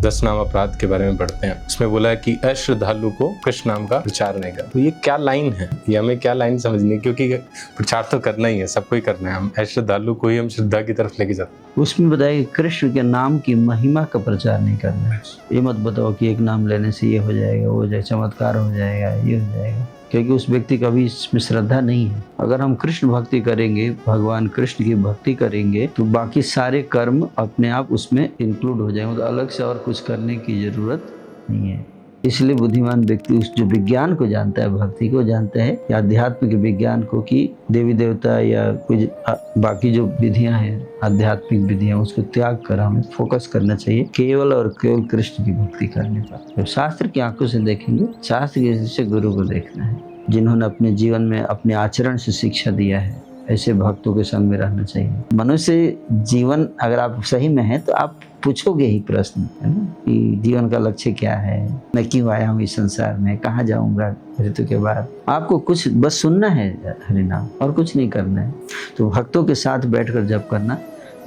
10 नाम अपराध के बारे में पढ़ते हैं, उसमें बोला है कि अश्रद्धालु को कृष्ण नाम का प्रचार नहीं कर। तो ये क्या लाइन है, ये हमें क्या लाइन समझनी है, क्योंकि प्रचार तो करना ही है, सबको ही करना है। हम अश्रद्धालु को ही हम श्रद्धा की तरफ लेके जाते हैं। उसमें बताया कि कृष्ण के नाम की महिमा का प्रचार नहीं करना है। ये मत बताओ कि एक नाम लेने से ये हो जाएगा, वो हो जाएगा, चमत्कार हो जाएगा, ये हो जाएगा, क्योंकि उस व्यक्ति का भी इसमें श्रद्धा नहीं है। अगर हम कृष्ण भक्ति करेंगे, भगवान कृष्ण की भक्ति करेंगे, तो बाकी सारे कर्म अपने आप उसमें इंक्लूड हो जाएंगे, तो अलग से और कुछ करने की जरूरत नहीं है। इसलिए बुद्धिमान व्यक्ति उस जो विज्ञान को जानता है, भक्ति को जानता है, या आध्यात्मिक विज्ञान को, कि देवी देवता या कुछ बाकी जो विधियां हैं, आध्यात्मिक विधियां, उसको त्याग कर हमें फोकस करना चाहिए केवल और केवल कृष्ण की भक्ति करने पर। तो शास्त्र की आंखों से देखेंगे, शास्त्र की दृष्टि से गुरु को देखना है, जिन्होंने अपने जीवन में अपने आचरण से शिक्षा दिया है। ऐसे भक्तों के संग में रहना चाहिए। मनुष्य जीवन अगर आप सही में है तो आप पूछोगे ही प्रश्न, है ना, कि जीवन का लक्ष्य क्या है, मैं क्यों आया हूँ इस संसार में, कहाँ जाऊँगा मृत्यु के बाद। आपको कुछ बस सुनना है हरिनाम, और कुछ नहीं करना है। तो भक्तों के साथ बैठकर जप करना,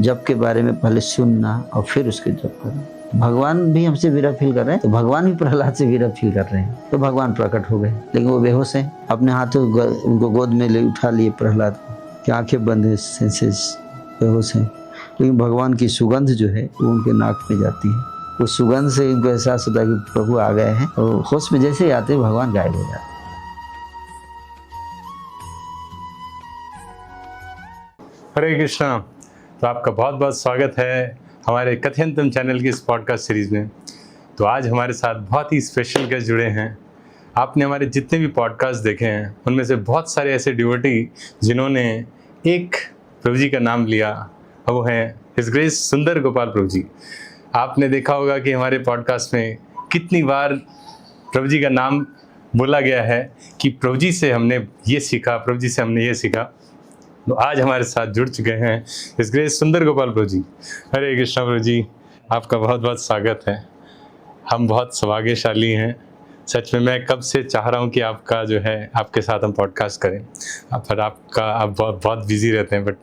जप के बारे में पहले सुनना और फिर उसके जप करना। भगवान भी हमसे विरह फील कर रहे हैं, तो भगवान भी प्रहलाद से विरह फील कर रहे हैं, तो भगवान प्रकट हो गए, लेकिन वो बेहोश हैं। अपने हाथों उनको गोद में ले उठा लिए प्रहलाद की आंखें बंद है, सेंसेस बेहोश हैं, लेकिन भगवान की सुगंध जो है वो उनके नाक में जाती है। उस सुगंध से इनको एहसास होता है कि प्रभु आ गए हैं, और होश में जैसे ही आते हैं भगवान गायब हो जाते हैं। हरे कृष्णा। तो आपका बहुत बहुत स्वागत है हमारे कथयंतम चैनल की इस पॉडकास्ट सीरीज़ में। तो आज हमारे साथ बहुत ही स्पेशल गेस्ट जुड़े हैं। आपने हमारे जितने भी पॉडकास्ट देखे हैं उनमें से बहुत सारे ऐसे डिवोटी जिन्होंने एक प्रभु जी का नाम लिया, वो हैं हिज ग्रेस सुंदर गोपाल प्रभु जी। आपने देखा होगा कि हमारे पॉडकास्ट में कितनी बार प्रभु जी का नाम बोला गया है कि प्रभु जी से हमने ये सीखा, प्रभु जी से हमने ये सीखा। तो आज हमारे साथ जुड़ चुके हैं हिज ग्रेस सुंदर गोपाल प्रभु जी। हरे कृष्णा प्रभु जी, आपका बहुत बहुत स्वागत है। हम बहुत सौभाग्यशाली हैं, सच में। मैं कब से चाह रहा हूँ कि आपका जो है आपके साथ हम पॉडकास्ट करें, पर आप बहुत बिजी रहते हैं, बट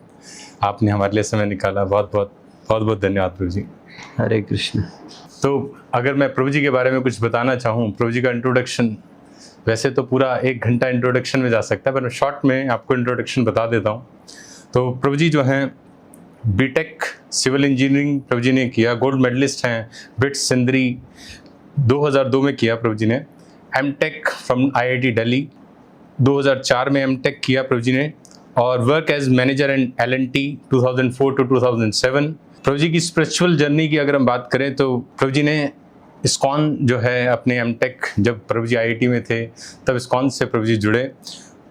आपने हमारे लिए समय निकाला। बहुत बहुत धन्यवाद प्रभु जी। हरे कृष्ण। तो अगर मैं प्रभु जी के बारे में कुछ बताना चाहूँ, प्रभु जी का इंट्रोडक्शन, वैसे तो पूरा 1 घंटा इंट्रोडक्शन में जा सकता है, पर मैं शॉर्ट में आपको इंट्रोडक्शन बता देता हूँ। तो प्रभु जी जो हैं बीटेक सिविल इंजीनियरिंग प्रभु जी ने किया, गोल्ड मेडलिस्ट हैं, बिट्स सिंदरी 2002 में किया प्रभु जी ने। एमटेक फ्रॉम आईआईटी दिल्ली 2004 में एमटेक किया प्रभु जी ने, और work as manager and L&T 2004 to 2007। Prabhu जी की स्पिरिचुअल जर्नी की अगर हम बात करें तो प्रभु जी ने इस्कॉन जो है अपने एमटेक, जब प्रभु जी आईआईटी में थे तब इस्कॉन से प्रभु जी जुड़े,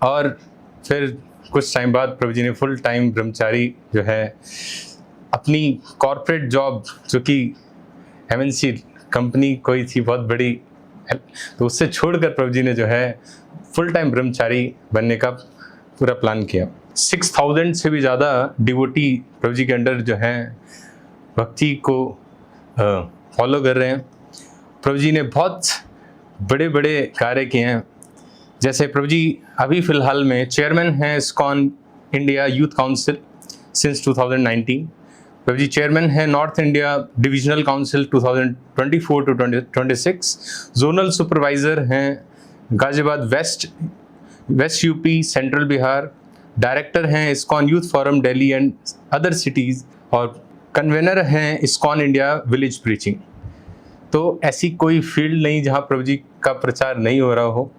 और फिर कुछ टाइम बाद प्रभु जी ने फुल टाइम ब्रह्मचारी जो है अपनी कॉर्पोरेट जॉब, जो कि एमएनसी कंपनी कोई थी बहुत बड़ी, तो उससे छोड़कर प्रभु जी ने जो है फुल टाइम ब्रह्मचारी बनने का पूरा प्लान किया। 6000 से भी ज़्यादा डिवोटी प्रभु जी के अंडर जो हैं भक्ति को फॉलो कर रहे हैं। प्रभु जी ने बहुत बड़े बड़े कार्य किए हैं, जैसे प्रभु जी अभी फ़िलहाल में चेयरमैन हैं ISKCON India youth council since 2019। प्रभु जी चेयरमैन हैं north India divisional council 2024 to 2026। Zonal supervisor हैं Ghaziabad west UP central Bihar. Director हैं ISKCON youth forum Delhi and other cities, और कन्वेनर हैं इस्कॉन इंडिया विलेज प्रीचिंग। तो ऐसी कोई फील्ड नहीं जहाँ प्रभु जी का प्रचार नहीं हो रहा हो।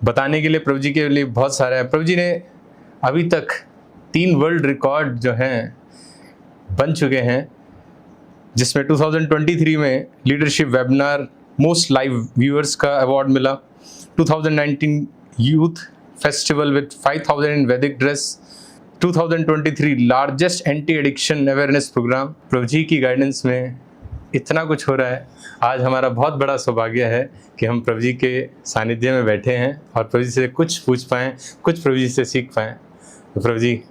बताने के लिए प्रभु जी के लिए बहुत सारा है। प्रभु जी ने अभी तक 3 वर्ल्ड रिकॉर्ड जो हैं बन चुके हैं, जिसमें 2023 में leadership webinar most live viewers का अवार्ड मिला, 2019 youth festival with 5000 in Vedic dress, 2023 largest anti addiction awareness programme. प्रभु जी की गाइडेंस में इतना कुछ हो रहा है। आज हमारा बहुत बड़ा सौभाग्य है कि हम प्रभु जी के सानिध्य में बैठे हैं और प्रभु जी से कुछ पूछ पाएँ, कुछ प्रभु जी से सीख पाएँ। तो प्रभु जी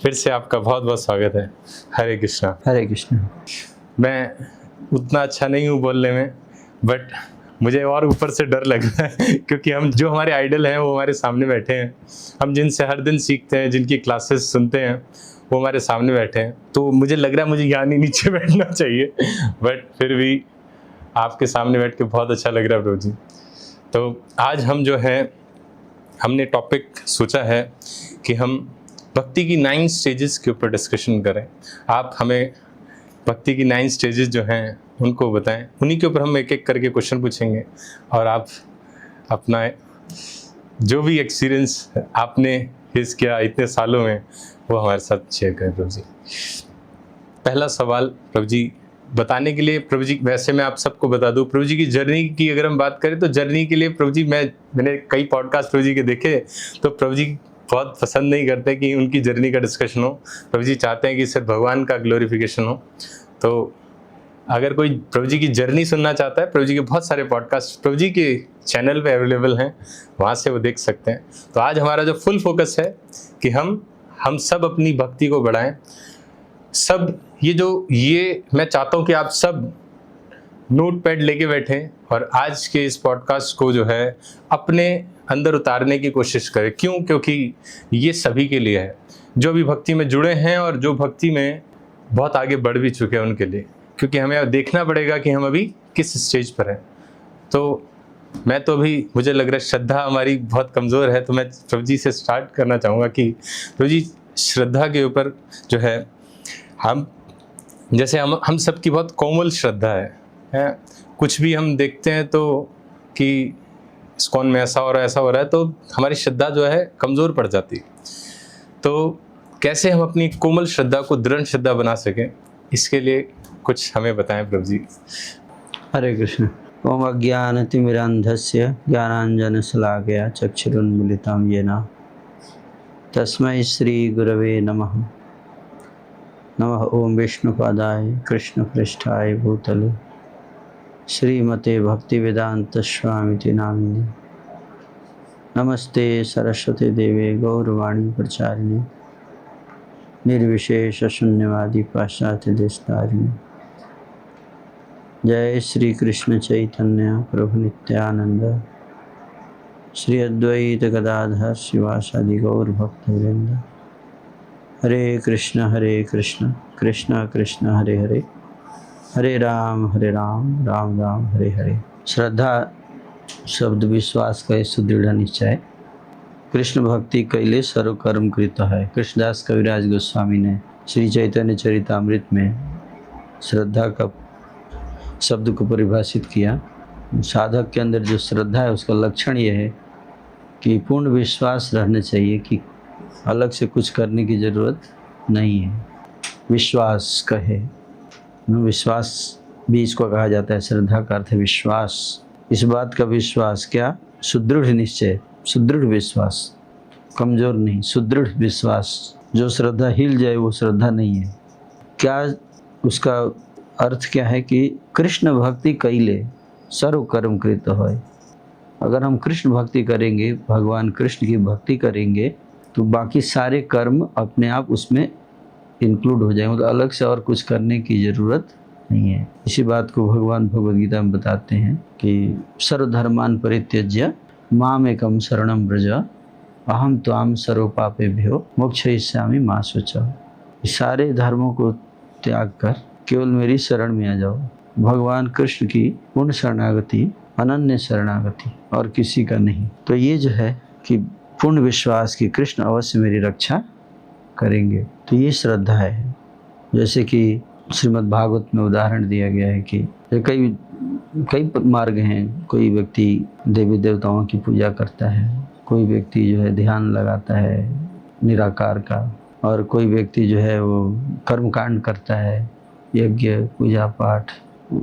फिर से आपका बहुत बहुत स्वागत है। हरे कृष्णा। हरे कृष्ण। मैं उतना अच्छा नहीं हूँ बोलने में, बट मुझे और ऊपर से डर लग रहा है क्योंकि हम जो हमारे आइडल हैं वो हमारे सामने बैठे हैं, हम जिनसे हर दिन सीखते हैं, जिनकी क्लासेस सुनते हैं, वो हमारे सामने बैठे हैं। तो मुझे लग रहा है मुझे यहाँ नहीं नीचे बैठना चाहिए, बट फिर भी आपके सामने बैठ के बहुत अच्छा लग रहा है प्रभु जी। तो आज हम जो है हमने टॉपिक सोचा है कि हम भक्ति की 9 स्टेजेस के ऊपर डिस्कशन करें। आप हमें भक्ति की 9 स्टेजेस जो हैं उनको बताएं, उन्हीं के ऊपर हम एक एक करके क्वेश्चन पूछेंगे और आप अपना जो भी एक्सपीरियंस आपने फेस किया इतने सालों में वो हमारे साथ शेयर करें प्रभु जी। पहला सवाल प्रभु जी बताने के लिए, प्रभु जी वैसे मैं आप सबको बता दूं, प्रभु जी की जर्नी की अगर हम बात करें तो जर्नी के लिए प्रभु जी मैंने कई पॉडकास्ट प्रभु जी के देखे, तो प्रभु जी बहुत पसंद नहीं करते कि उनकी जर्नी का डिस्कशन हो। प्रभु जी चाहते हैं कि सिर्फ भगवान का ग्लोरिफिकेशन हो। तो अगर कोई प्रभु जी की जर्नी सुनना चाहता है, प्रभु जी के बहुत सारे पॉडकास्ट प्रभु जी के चैनल पे अवेलेबल हैं, वहाँ से वो देख सकते हैं। तो आज हमारा जो फुल फोकस है कि हम सब अपनी भक्ति को बढ़ाएं। सब ये मैं चाहता हूँ कि आप सब नोट पैड लेके बैठें और आज के इस पॉडकास्ट को जो है अपने अंदर उतारने की कोशिश करें। क्यों? क्योंकि ये सभी के लिए है, जो भी भक्ति में जुड़े हैं और जो भक्ति में बहुत आगे बढ़ भी चुके हैं उनके लिए, क्योंकि हमें अब देखना पड़ेगा कि हम अभी किस स्टेज पर हैं। तो मैं तो अभी मुझे लग रहा है श्रद्धा हमारी बहुत कमज़ोर है, तो मैं प्रभु जी से स्टार्ट करना चाहूँगा कि प्रभु जी श्रद्धा के ऊपर जो है हम सबकी बहुत कोमल श्रद्धा है। कुछ भी हम देखते हैं तो कि इस्कॉन में ऐसा हो रहा है तो हमारी श्रद्धा जो है कमज़ोर पड़ जाती है। तो कैसे हम अपनी कोमल श्रद्धा को दृढ़ श्रद्धा बना सकें, इसके लिए कुछ हमें बताएं प्रभु जी। हरे कृष्ण। ओम अज्ञानतिमिरान्धस्य ज्ञानाञ्जनशलाकया चक्षुरुन्मीलितं येन तस्मै श्रीगुरवे नमः। नमः ओम विष्णुपादाय कृष्णपृष्ठाय भूतले श्रीमते भक्तिवेदांत स्वामिति नामिने नमस्ते सरस्वती देवे गौरवाणी प्रचारिणे निर्विशेष शून्यवादी पाश्चात्य देशतारिणे। जय श्री कृष्ण चैतन्य प्रभु नित्यानंद श्री अद्वैत गदाधर शिवासादि गौर भक्तवृंद। हरे कृष्ण कृष्ण कृष्ण हरे हरे, हरे राम राम राम हरे हरे। श्रद्धा शब्द विश्वास का सुदृढ़ निश्चय। कृष्ण भक्ति कैले सर्व कर्म कृत है। कृष्णदास कविराज गोस्वामी ने श्री चैतन्य चरितामृत में श्रद्धा का शब्द को परिभाषित किया। साधक के अंदर जो श्रद्धा है उसका लक्षण ये है कि पूर्ण विश्वास रहना चाहिए कि अलग से कुछ करने की ज़रूरत नहीं है। विश्वास कहे, विश्वास भी इसको कहा जाता है। श्रद्धा का अर्थ है विश्वास। इस बात का विश्वास क्या? सुदृढ़ निश्चय, सुदृढ़ विश्वास, कमज़ोर नहीं, सुदृढ़ विश्वास। जो श्रद्धा हिल जाए वो श्रद्धा नहीं है। क्या उसका अर्थ क्या है कि कृष्ण भक्ति कैले सर्व कर्म कृत होय। अगर हम कृष्ण भक्ति करेंगे, भगवान कृष्ण की भक्ति करेंगे, तो बाकी सारे कर्म अपने आप उसमें इंक्लूड हो जाएंगे। मतलब अलग से और कुछ करने की ज़रूरत नहीं है। इसी बात को भगवान भगवद गीता में बताते हैं कि सर्वधर्मान परित्यज्य मामेकं शरणं व्रज अहम त्वां सर्व पापेभ्यो मोक्षयिष्यामि मा शुचः। सारे धर्मों को त्याग कर केवल मेरी शरण में आ जाओ। भगवान कृष्ण की पूर्ण शरणागति, अनन्य शरणागति, और किसी का नहीं। तो ये जो है कि पूर्ण विश्वास कि कृष्ण अवश्य मेरी रक्षा करेंगे, तो ये श्रद्धा है। जैसे कि श्रीमद् भागवत में उदाहरण दिया गया है कि कई मार्ग हैं। कोई व्यक्ति देवी देवताओं की पूजा करता है, कोई व्यक्ति जो है ध्यान लगाता है निराकार का, और कोई व्यक्ति जो है वो कर्मकांड करता है, यज्ञ पूजा पाठ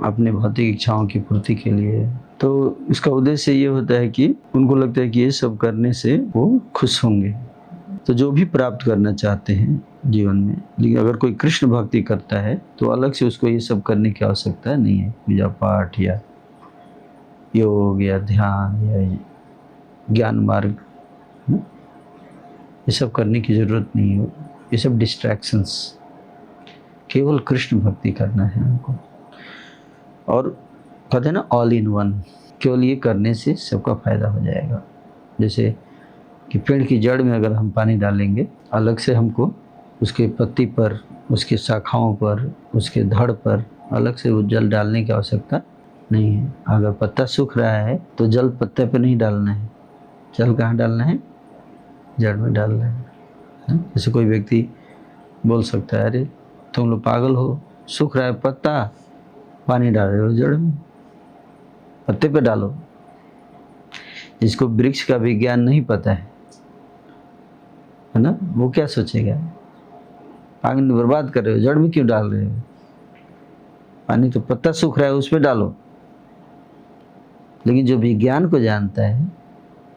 अपने भौतिक इच्छाओं की पूर्ति के लिए। तो इसका उद्देश्य ये होता है कि उनको लगता है कि ये सब करने से वो खुश होंगे, तो जो भी प्राप्त करना चाहते हैं जीवन में। लेकिन अगर कोई कृष्ण भक्ति करता है तो अलग से उसको ये सब करने की आवश्यकता नहीं है। पूजा पाठ या योग या ध्यान या ज्ञान मार्ग, ये सब करने की ज़रूरत नहीं है। ये सब डिस्ट्रैक्शंस, केवल कृष्ण भक्ति करना है हमको। और कहते हैं ना ऑल इन वन, केवल ये करने से सबका फायदा हो जाएगा। जैसे कि पेड़ की जड़ में अगर हम पानी डालेंगे, अलग से हमको उसके पत्ती पर, उसके शाखाओं पर, उसके धड़ पर अलग से वो जल डालने की आवश्यकता नहीं है। अगर पत्ता सूख रहा है तो जल पत्ते पे नहीं डालना है, जल कहाँ डालना है? जड़ में डालना है। जैसे कोई व्यक्ति बोल सकता है, अरे तुम लोग पागल हो, सूख रहा है पत्ता, पानी डाल रहे हो जड़ में, पत्ते पे डालो। जिसको वृक्ष का विज्ञान नहीं पता है ना, वो क्या सोचेगा? पानी बर्बाद कर रहे हो, जड़ में क्यों डाल रहे हो? पानी तो पत्ता सूख रहा है उस पर डालो। लेकिन जो विज्ञान को जानता है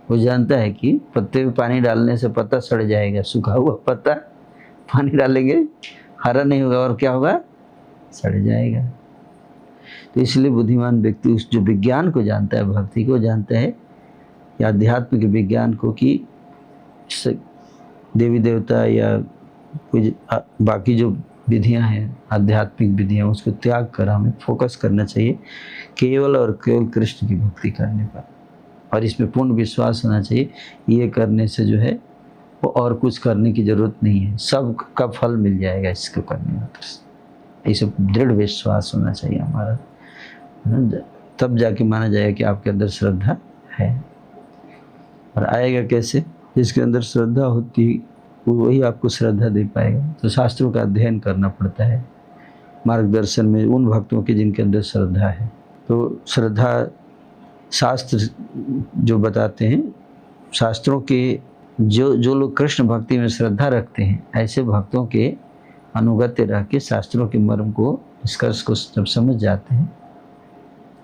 वो जानता है कि पत्ते में पानी डालने से पत्ता सड़ जाएगा, सूखा हुआ पत्ता पानी डालेंगे हरा नहीं होगा और क्या होगा? सड़ जाएगा। तो इसलिए बुद्धिमान व्यक्ति उस जो विज्ञान को जानता है, भक्ति को जानता है या आध्यात्मिक विज्ञान को, कि देवी देवता या कुछ बाकी जो विधियां हैं, आध्यात्मिक विधियां, उसको त्याग कर हमें फोकस करना चाहिए केवल और केवल कृष्ण की भक्ति करने पर। और इसमें पूर्ण विश्वास होना चाहिए, ये करने से जो है वो और कुछ करने की ज़रूरत नहीं है, सब का फल मिल जाएगा इसको करने में। इसे दृढ़ विश्वास होना चाहिए हमारा, तब जाके माना जाएगा कि आपके अंदर श्रद्धा है। और आएगा कैसे? जिसके अंदर श्रद्धा होती वही आपको श्रद्धा दे पाएगा। तो शास्त्रों का अध्ययन करना पड़ता है मार्गदर्शन में उन भक्तों के जिनके अंदर श्रद्धा है। तो श्रद्धा शास्त्र जो बताते हैं, शास्त्रों के जो लोग कृष्ण भक्ति में श्रद्धा रखते हैं, ऐसे भक्तों के अनुगत्य रह के शास्त्रों के मर्म को, निष्कर्ष को जब समझ जाते हैं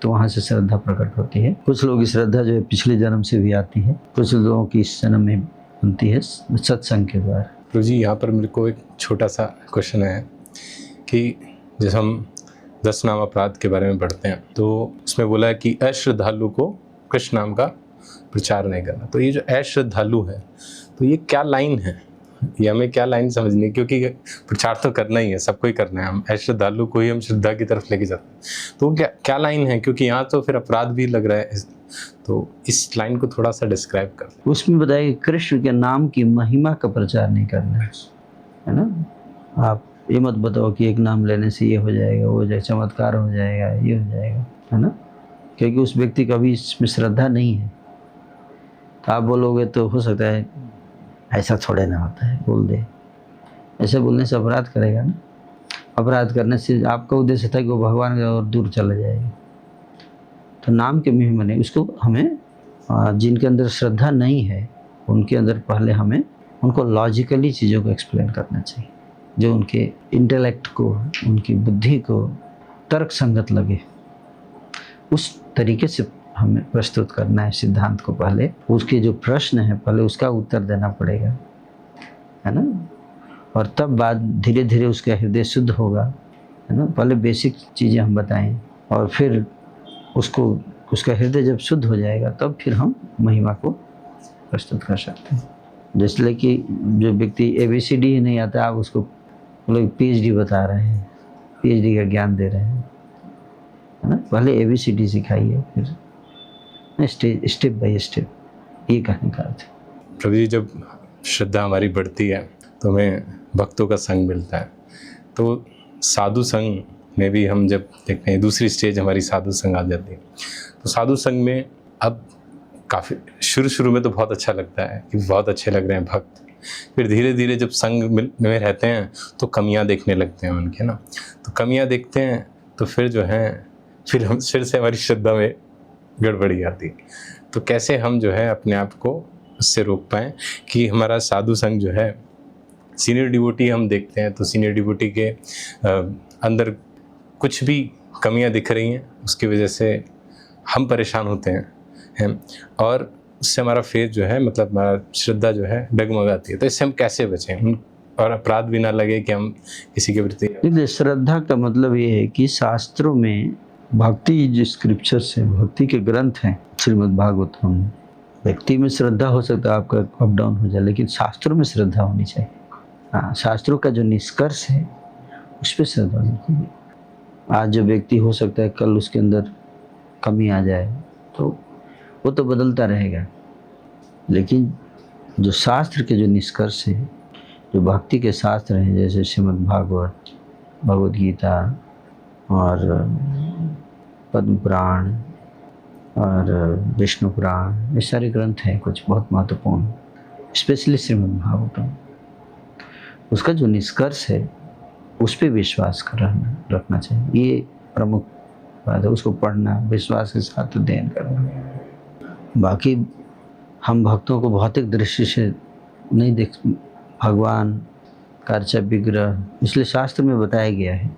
तो वहाँ से श्रद्धा प्रकट होती है। कुछ लोगों की श्रद्धा जो है पिछले जन्म से भी आती है, कुछ लोगों की इस जन्म में बनती है सत्संग के द्वारा। प्रभु जी, यहाँ पर मेरे को एक छोटा सा क्वेश्चन है कि जैसे हम 10 नाम अपराध के बारे में पढ़ते हैं तो उसमें बोला है कि अश्रद्धालु को कृष्ण नाम का प्रचार नहीं करना। तो ये जो अश्रद्धालु है, तो ये क्या लाइन है? ये हमें क्या लाइन समझनी है? क्योंकि प्रचार तो करना ही है, सबको ही करना है, हम अश्रद्धालु को ही हम श्रद्धा की तरफ लेके जाते हैं। तो क्या लाइन है? क्योंकि यहाँ तो फिर अपराध भी लग रहा है, तो इस लाइन को थोड़ा सा डिस्क्राइब कर दें। उसमें बताया कि कृष्ण के नाम की महिमा का प्रचार नहीं करना है ना। आप ये मत बताओ कि एक नाम लेने से ये हो जाएगा, वो हो जाएगा, चमत्कार हो जाएगा, ये हो जाएगा, है ना। क्योंकि उस व्यक्ति का भी इसमें श्रद्धा नहीं है। तो आप बोलोगे तो हो सकता है ऐसा थोड़े ना होता है, बोल दे। ऐसे बोलने से अपराध करेगा ना। अपराध करने से आपका उद्देश्य था कि वो भगवान के और दूर चला जाएगा। तो नाम के महिमा नहीं, उसको हमें जिनके अंदर श्रद्धा नहीं है उनके अंदर पहले हमें उनको लॉजिकली चीज़ों को एक्सप्लेन करना चाहिए, जो उनके इंटेलेक्ट को, उनकी बुद्धि को तर्क संगत लगे, उस तरीके से हमें प्रस्तुत करना है सिद्धांत को। पहले उसके जो प्रश्न है पहले उसका उत्तर देना पड़ेगा, है ना। और तब बाद धीरे धीरे उसका हृदय शुद्ध होगा, है ना। पहले बेसिक चीज़ें हम बताएं और फिर उसको, उसका हृदय जब शुद्ध हो जाएगा तब फिर हम महिमा को प्रस्तुत कर सकते हैं। जैसे कि जो व्यक्ति ABCD ही नहीं आता, आप उसको लोग PhD बता रहे हैं, PhD का ज्ञान दे रहे हैं, है ना। पहले ABCD सिखाइए, फिर स्टेप बाय स्टेप, ये कहने का अर्थ है। प्रभु जी, जब श्रद्धा हमारी बढ़ती है तो हमें भक्तों का संग मिलता है। तो साधु संग में भी हम जब देखते हैं, दूसरी स्टेज हमारी साधु संग आ जाती है। तो साधु संग में अब काफ़ी शुरू में तो बहुत अच्छा लगता है कि बहुत अच्छे लग रहे हैं भक्त। फिर धीरे धीरे जब संग में रहते हैं तो कमियां देखने लगते हैं उनके ना। तो कमियां देखते हैं तो फिर जो है फिर से हमारी श्रद्धा में गड़बड़ी आती है। तो कैसे हम जो है अपने आप को उससे रोक पाएँ कि हमारा साधु संग जो है, सीनियर डिवोटी हम देखते हैं तो सीनियर डिवोटी के अंदर कुछ भी कमियां दिख रही हैं, उसकी वजह से हम परेशान होते हैं और उससे हमारा फेथ जो है, मतलब हमारा श्रद्धा जो है डगमगाती है। तो इससे हम कैसे बचें और अपराध भी ना लगे कि हम किसी के प्रति। श्रद्धा का मतलब ये है कि शास्त्रों में भक्ति जो स्क्रिप्चर्स है, भक्ति के ग्रंथ हैं, श्रीमद् भागवतम, व्यक्ति में श्रद्धा हो सकता है आपका अप डाउन हो जाए, लेकिन शास्त्रों में श्रद्धा होनी चाहिए। हाँ, शास्त्रों का जो निष्कर्ष है उस पर श्रद्धा होनी चाहिए। आज जो व्यक्ति हो सकता है कल उसके अंदर कमी आ जाए, तो वो तो बदलता रहेगा, लेकिन जो शास्त्र के जो निष्कर्ष है, जो भक्ति के शास्त्र हैं, जैसे श्रीमद् भागवत, भगवद गीता और पद्म पुराण और विष्णु पुराण, ये सारे ग्रंथ हैं कुछ बहुत महत्वपूर्ण, स्पेशली श्रीमद् भागवतम। उसका जो निष्कर्ष है उस पर विश्वास रखना चाहिए, ये प्रमुख बात है। उसको पढ़ना, विश्वास के साथ अध्ययन करना। बाकी हम भक्तों को भौतिक दृष्टि से नहीं देख, भगवान का अर्चा विग्रह, इसलिए शास्त्र में बताया गया है,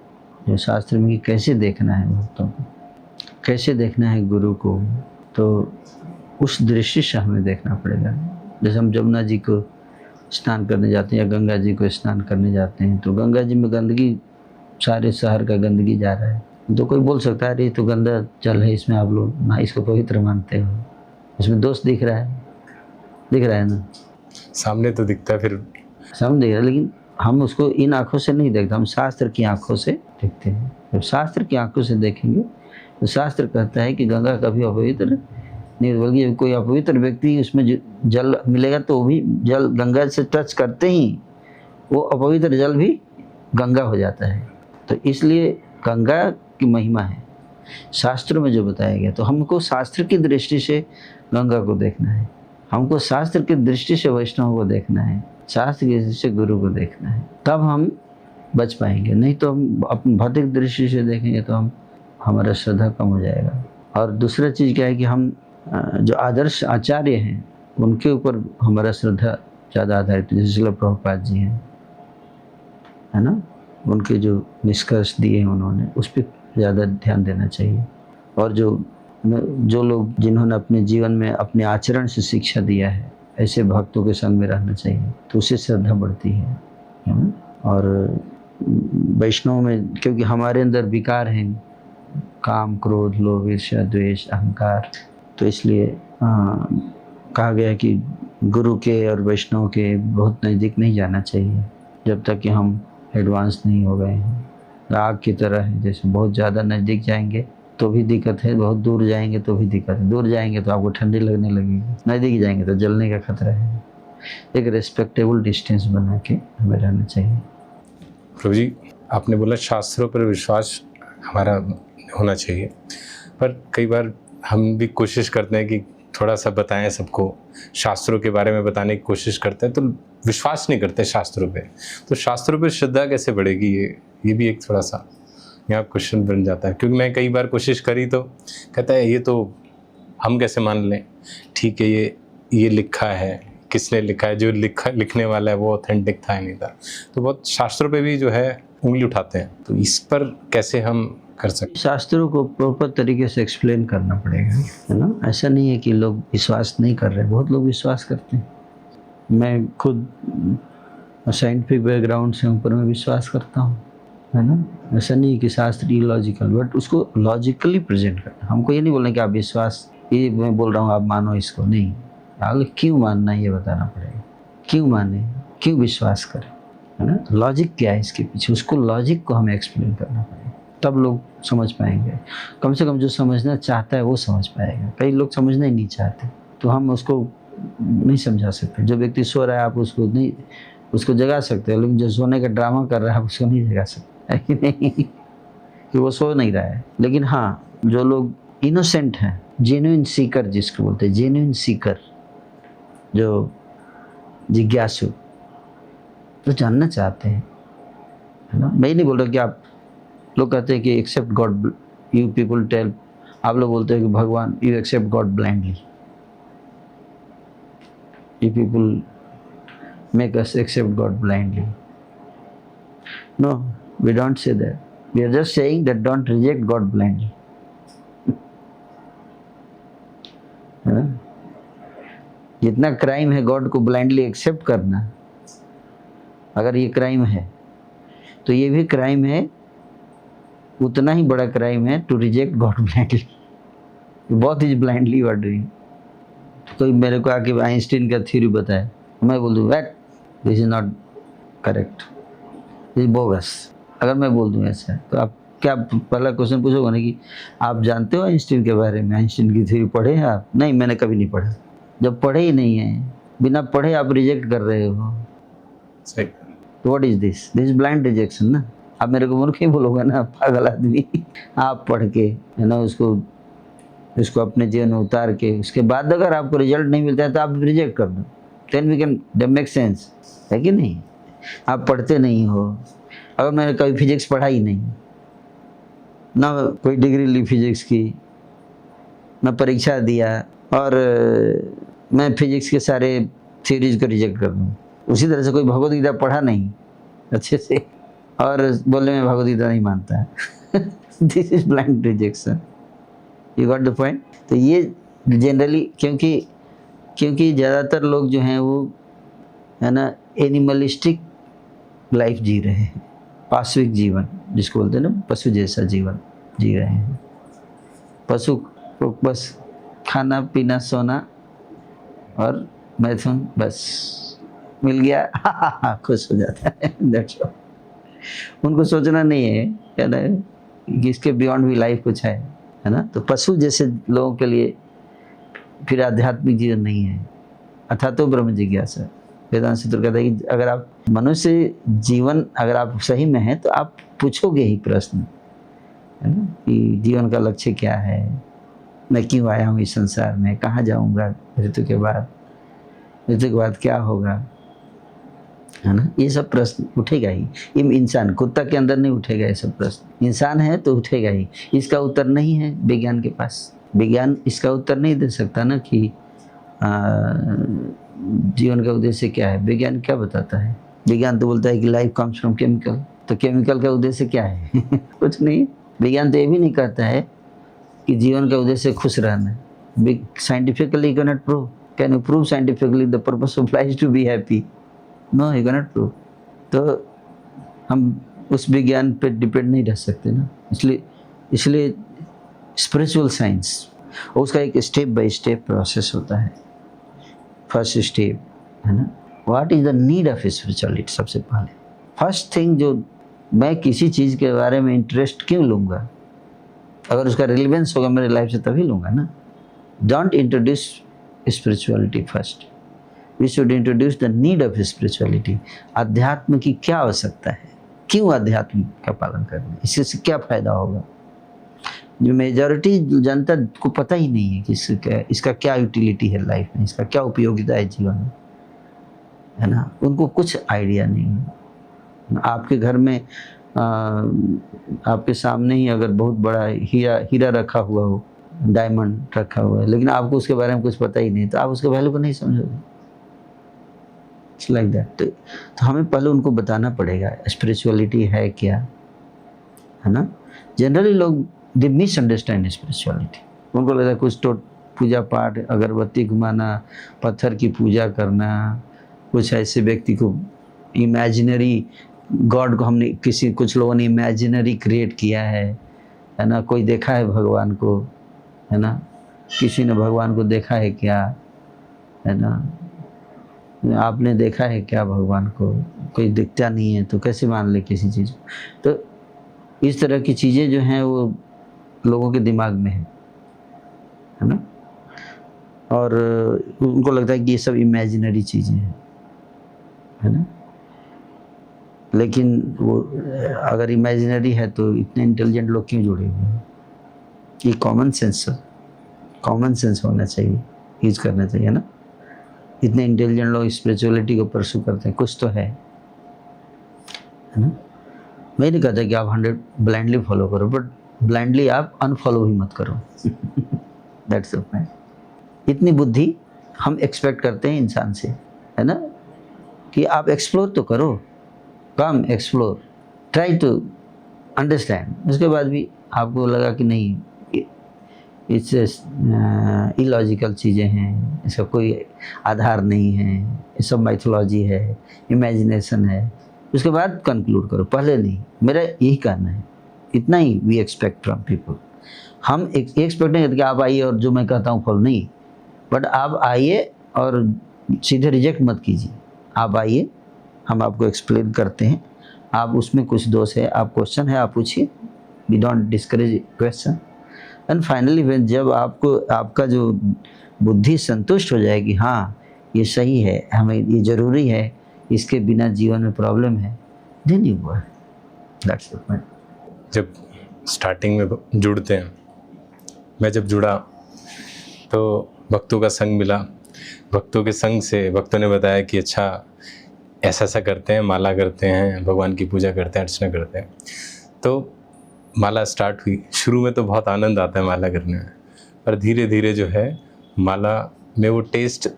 जो शास्त्र में कैसे देखना है भक्तों को, कैसे देखना है गुरु को, तो उस दृष्टि से हमें देखना पड़ेगा। जैसे हम जमुना जी को स्नान करने जाते हैं या गंगा जी को स्नान करने जाते हैं, तो गंगा जी में गंदगी, सारे शहर का गंदगी जा रहा है, तो कोई बोल सकता है अरे तो गंदा जल है, इसमें आप लोग ना इसको पवित्र मानते हो, इसमें दोष दिख रहा है ना, सामने तो दिखता है, फिर सामने दिख रहा है, लेकिन हम उसको इन आँखों से नहीं देखते, हम शास्त्र की आँखों से देखते हैं। जब शास्त्र की आँखों से देखेंगे तो शास्त्र कहता है कि गंगा कभी अपवित्र नहीं, बल्कि कोई अपवित्र व्यक्ति उसमें जल मिलेगा तो वो भी जल गंगा से टच करते ही वो अपवित्र जल भी गंगा हो जाता है। तो इसलिए गंगा की महिमा है शास्त्रों में जो बताया गया, तो हमको शास्त्र की दृष्टि से गंगा को देखना है, हमको शास्त्र की दृष्टि से वैष्णव को देखना है, शास्त्र की दृष्टि से गुरु को देखना है, तब हम बच पाएंगे। नहीं तो हम अपनी भौतिक दृष्टि से देखेंगे तो हमारा श्रद्धा कम हो जाएगा। और दूसरा चीज़ क्या है कि हम जो आदर्श आचार्य हैं उनके ऊपर हमारा श्रद्धा ज़्यादा आधारित है, जैसे श्रील प्रभुपाद जी हैं, है ना, उनके जो निष्कर्ष दिए हैं उन्होंने, उस पर ज़्यादा ध्यान देना चाहिए। और जो लोग जिन्होंने अपने जीवन में अपने आचरण से शिक्षा दिया है, ऐसे भक्तों के संग में रहना चाहिए, तो उससे श्रद्धा बढ़ती है ना। और वैष्णव में क्योंकि हमारे अंदर विकार हैं, काम, क्रोध, लोभ, ईर्ष्या, द्वेष, अहंकार, तो इसलिए कहा गया कि गुरु के और वैष्णव के बहुत नज़दीक नहीं जाना चाहिए जब तक कि हम एडवांस नहीं हो गए हैं। आग की तरह है, जैसे बहुत ज़्यादा नज़दीक जाएंगे तो भी दिक्कत है, बहुत दूर जाएंगे तो भी दिक्कत है। दूर जाएंगे तो आपको ठंडी लगने लगेगी, नज़दीक जाएंगे तो जलने का खतरा है। एक रेस्पेक्टेबल डिस्टेंस बना के हमें रहना चाहिए। प्रभु जी, आपने बोला शास्त्रों पर विश्वास हमारा होना चाहिए, पर कई बार हम भी कोशिश करते हैं कि थोड़ा सा बताएं सबको, शास्त्रों के बारे में बताने की कोशिश करते हैं, तो विश्वास नहीं करते शास्त्रों पे। तो शास्त्रों पे श्रद्धा कैसे बढ़ेगी, ये भी एक थोड़ा सा यहाँ क्वेश्चन बन जाता है। क्योंकि मैं कई बार कोशिश करी तो कहता है ये तो हम कैसे मान लें, ठीक है ये लिखा है, किसने लिखा है, जो लिखने वाला है वो ऑथेंटिक था नहीं था। तो बहुत शास्त्रों पे भी जो है उंगली उठाते हैं, तो इस पर कैसे हम कर सकते? शास्त्रों को प्रॉपर तरीके से एक्सप्लेन करना पड़ेगा, है ना। ऐसा नहीं है कि लोग विश्वास नहीं कर रहे, बहुत लोग विश्वास करते हैं। मैं खुद साइंटिफिक बैकग्राउंड से ऊपर में विश्वास करता हूँ, है ना। ऐसा नहीं है कि शास्त्र इलॉजिकल, बट उसको लॉजिकली प्रेजेंट करना। हमको ये नहीं बोलना कि आप विश्वास, ये मैं बोल रहा हूँ आप मानो इसको, नहीं, आगे क्यों मानना ये बताना पड़ेगा, क्यों माने, क्यों विश्वास करें, है ना। लॉजिक क्या है इसके पीछे, उसको लॉजिक को हमें एक्सप्लेन करना पड़ेगा, तब लोग समझ पाएंगे। कम से कम जो समझना चाहता है वो समझ पाएगा। कई लोग समझना ही नहीं चाहते, तो हम उसको नहीं समझा सकते। जो व्यक्ति सो रहा है आप उसको नहीं, उसको जगा सकते हो, लेकिन जो सोने का ड्रामा कर रहा है आप उसको नहीं जगा सकते, है कि नहीं, कि वो सो नहीं रहा है। लेकिन हाँ, जो लोग इनोसेंट हैं, जेन्युइन सीकर जिसको बोलते हैं, जेन्युइन सीकर, जो जिज्ञासु, जो जानना चाहते हैं, है ना। मैं नहीं बोल रहा कि आप लोग कहते हैं कि accept God, you people tell, आप लोग बोलते हैं कि भगवान, you accept God blindly, you people make us accept God blindly. No, we don't say that, we are just saying that don't reject God blindly. जितना क्राइम है God को blindly accept करना, अगर ये क्राइम है तो ये भी क्राइम है, उतना ही बड़ा क्राइम है टू रिजेक्ट गॉड ब्लाइंडली। बहुत ही ब्लाइंडली यू आर डूइंग। कोई मेरे को आके आइंस्टीन का थ्योरी बताए, मैं बोल दूँ that this is not correct, this is bogus. अगर मैं बोल दूँ ऐसा, तो आप क्या पहला क्वेश्चन पूछोगे ना कि आप जानते हो आइंस्टीन के बारे में, आइंस्टीन की थ्योरी पढ़े हैं आप? नहीं, मैंने कभी नहीं पढ़ा। जब पढ़े ही नहीं है, बिना पढ़े आप रिजेक्ट कर रहे हो, सही। What is this? This is blind rejection ना। आप मेरे को मूर्ख ही बोलोगे ना, पागल आदमी। आप पढ़ के है ना उसको अपने जीवन में उतार के उसके बाद अगर आपको रिजल्ट नहीं मिलता है तो आप रिजेक्ट कर दो, then we can make sense, है कि नहीं। आप पढ़ते नहीं हो, अगर मैंने कभी फिजिक्स पढ़ा ही नहीं, ना कोई डिग्री ली फिजिक्स की, ना परीक्षा दिया, और मैं फिजिक्स के सारे थ्योरीज को रिजेक्ट कर दूँ। उसी तरह से कोई भगवद गीता पढ़ा नहीं अच्छे से और बोले मैं भगवद गीता नहीं मानता है this is blind rejection, you got the point. तो ये जनरली क्योंकि ज़्यादातर लोग जो हैं वो है ना एनिमलिस्टिक लाइफ जी रहे हैं, पाशविक जीवन जिसको बोलते हैं ना, पशु जैसा जीवन जी रहे हैं। पशु को बस खाना पीना सोना और मैथुन बस मिल गया खुश हो जाता है, दैट्स ऑल। उनको सोचना नहीं है ना कि इसके बियॉन्ड भी लाइफ कुछ है ना। तो पशु जैसे लोगों के लिए फिर आध्यात्मिक जीवन नहीं है, अर्थात तो ब्रह्म जिज्ञासा। वेदांत सूत्र कहता है कि अगर आप मनुष्य जीवन अगर आप सही में हैं तो आप पूछोगे ही प्रश्न, है ना, कि जीवन का लक्ष्य क्या है, मैं क्यों आया हूँ इस संसार में, कहाँ जाऊँगा मृत्यु के बाद क्या होगा, है ना। ये सब प्रश्न उठेगा ही। ये इंसान, कुत्ता के अंदर नहीं उठेगा ये सब प्रश्न, इंसान है तो उठेगा ही। इसका उत्तर नहीं है विज्ञान के पास, विज्ञान इसका उत्तर नहीं दे सकता ना कि जीवन का उद्देश्य क्या है। विज्ञान क्या बताता है? विज्ञान तो बोलता है कि लाइफ कम्स फ्रॉम केमिकल, तो केमिकल का उद्देश्य क्या है कुछ नहीं। विज्ञान तो ये भी नहीं कहता है कि जीवन का उद्देश्य खुश रहना है। Scientifically you can not prove, can you prove scientifically the purpose of life to be happy? No, you can not prove. तो हम उस विज्ञान पे डिपेंड नहीं रह सकते ना। इसलिए स्पिरिचुअल साइंस उसका एक स्टेप बाय स्टेप प्रोसेस होता है। फर्स्ट स्टेप है ना, what is the need of spirituality. सबसे पहले फर्स्ट थिंग, जो मैं किसी चीज़ के बारे में इंटरेस्ट क्यों लूँगा, अगर उसका रिलेवेंस होगा मेरे लाइफ से तभी लूँगा ना। Don't introduce spirituality first, we should introduce the need of spirituality. अध्यात्म की क्या आवश्यकता है, क्यों अध्यात्म का पालन करना, इससे क्या फ़ायदा होगा। जो मेजॉरिटी जनता को पता ही नहीं है कि इसका क्या यूटिलिटी है लाइफ में, इसका क्या उपयोगिता है जीवन में, है ना। उनको कुछ आइडिया नहीं है। आपके घर में आपके सामने ही अगर बहुत बड़ा हीरा रखा हुआ हो, डायमंड रखा हुआ है, लेकिन आपको उसके बारे में कुछ पता ही नहीं, तो आप उसके वैल्यू को नहीं समझोगे। It's like that. तो हमें पहले उनको बताना पड़ेगा स्पिरिचुअलिटी है क्या, है ना। जनरली लोग दे मिसअंडरस्टैंड स्पिरिचुअलिटी। उनको लगता है कुछ तो पूजा पाठ, अगरबत्ती घुमाना, पत्थर की पूजा करना, कुछ ऐसे व्यक्ति को इमेजिनरी गॉड को हमने कुछ लोगों ने इमेजिनरी क्रिएट किया है ना। कोई देखा है भगवान को, है ना, किसी ने भगवान को देखा है क्या, है ना, आपने देखा है क्या भगवान को? कोई दिखता नहीं है तो कैसे मान ले किसी चीज़ को। तो इस तरह की चीज़ें जो हैं वो लोगों के दिमाग में है ना, और उनको लगता है कि ये सब इमेजिनरी चीज़ें हैं, है ना। लेकिन वो अगर इमेजिनरी है तो इतने इंटेलिजेंट लोग क्यों जुड़े हुए हैं? ये कॉमन सेंस होना चाहिए, यूज करना चाहिए ना। इतने इंटेलिजेंट लोग स्पिरिचुअलिटी को परस्यू करते हैं, कुछ तो है ना। मैं नहीं कहता कि आप 100 ब्लाइंडली फॉलो करो, बट ब्लाइंडली आप अनफॉलो भी मत करो दैट्स द पॉइंट। इतनी बुद्धि हम एक्सपेक्ट करते हैं इंसान से, है ना, कि आप एक्सप्लोर तो करो, कम एक्सप्लोर, ट्राई टू अंडरस्टैंड। उसके बाद भी आपको लगा कि नहीं इससे इलॉजिकल चीज़ें हैं, इसका कोई आधार नहीं है, ये सब माइथोलॉजी है, इमेजिनेशन है, उसके बाद कंक्लूड करो, पहले नहीं। मेरा यही कहना है, इतना ही वी एक्सपेक्ट फ्रॉम पीपल। हम एक्सपेक्ट नहीं करते कि आप आइए और जो मैं कहता हूँ फॉलो, नहीं, बट आप आइए और सीधे रिजेक्ट मत कीजिए। आप आइए, हम आपको एक्सप्लेन करते हैं, आप उसमें कुछ दोष है, आप क्वेश्चन है आप पूछिए, we don't discourage question. And finally जब आपका जो बुद्धि संतुष्ट हो जाएगी, हाँ ये सही है, हमें ये ज़रूरी है, इसके बिना जीवन में प्रॉब्लम है, then you go, that's the point. जब स्टार्टिंग में जुड़ते हैं, मैं जब जुड़ा तो भक्तों का संग मिला। भक्तों के संग से भक्तों ने बताया कि अच्छा ऐसा ऐसा करते हैं, माला करते हैं, भगवान की पूजा करते हैं, अर्चना करते हैं। तो माला स्टार्ट हुई। शुरू में तो बहुत आनंद आता है माला करने में, पर धीरे धीरे जो है माला में वो टेस्ट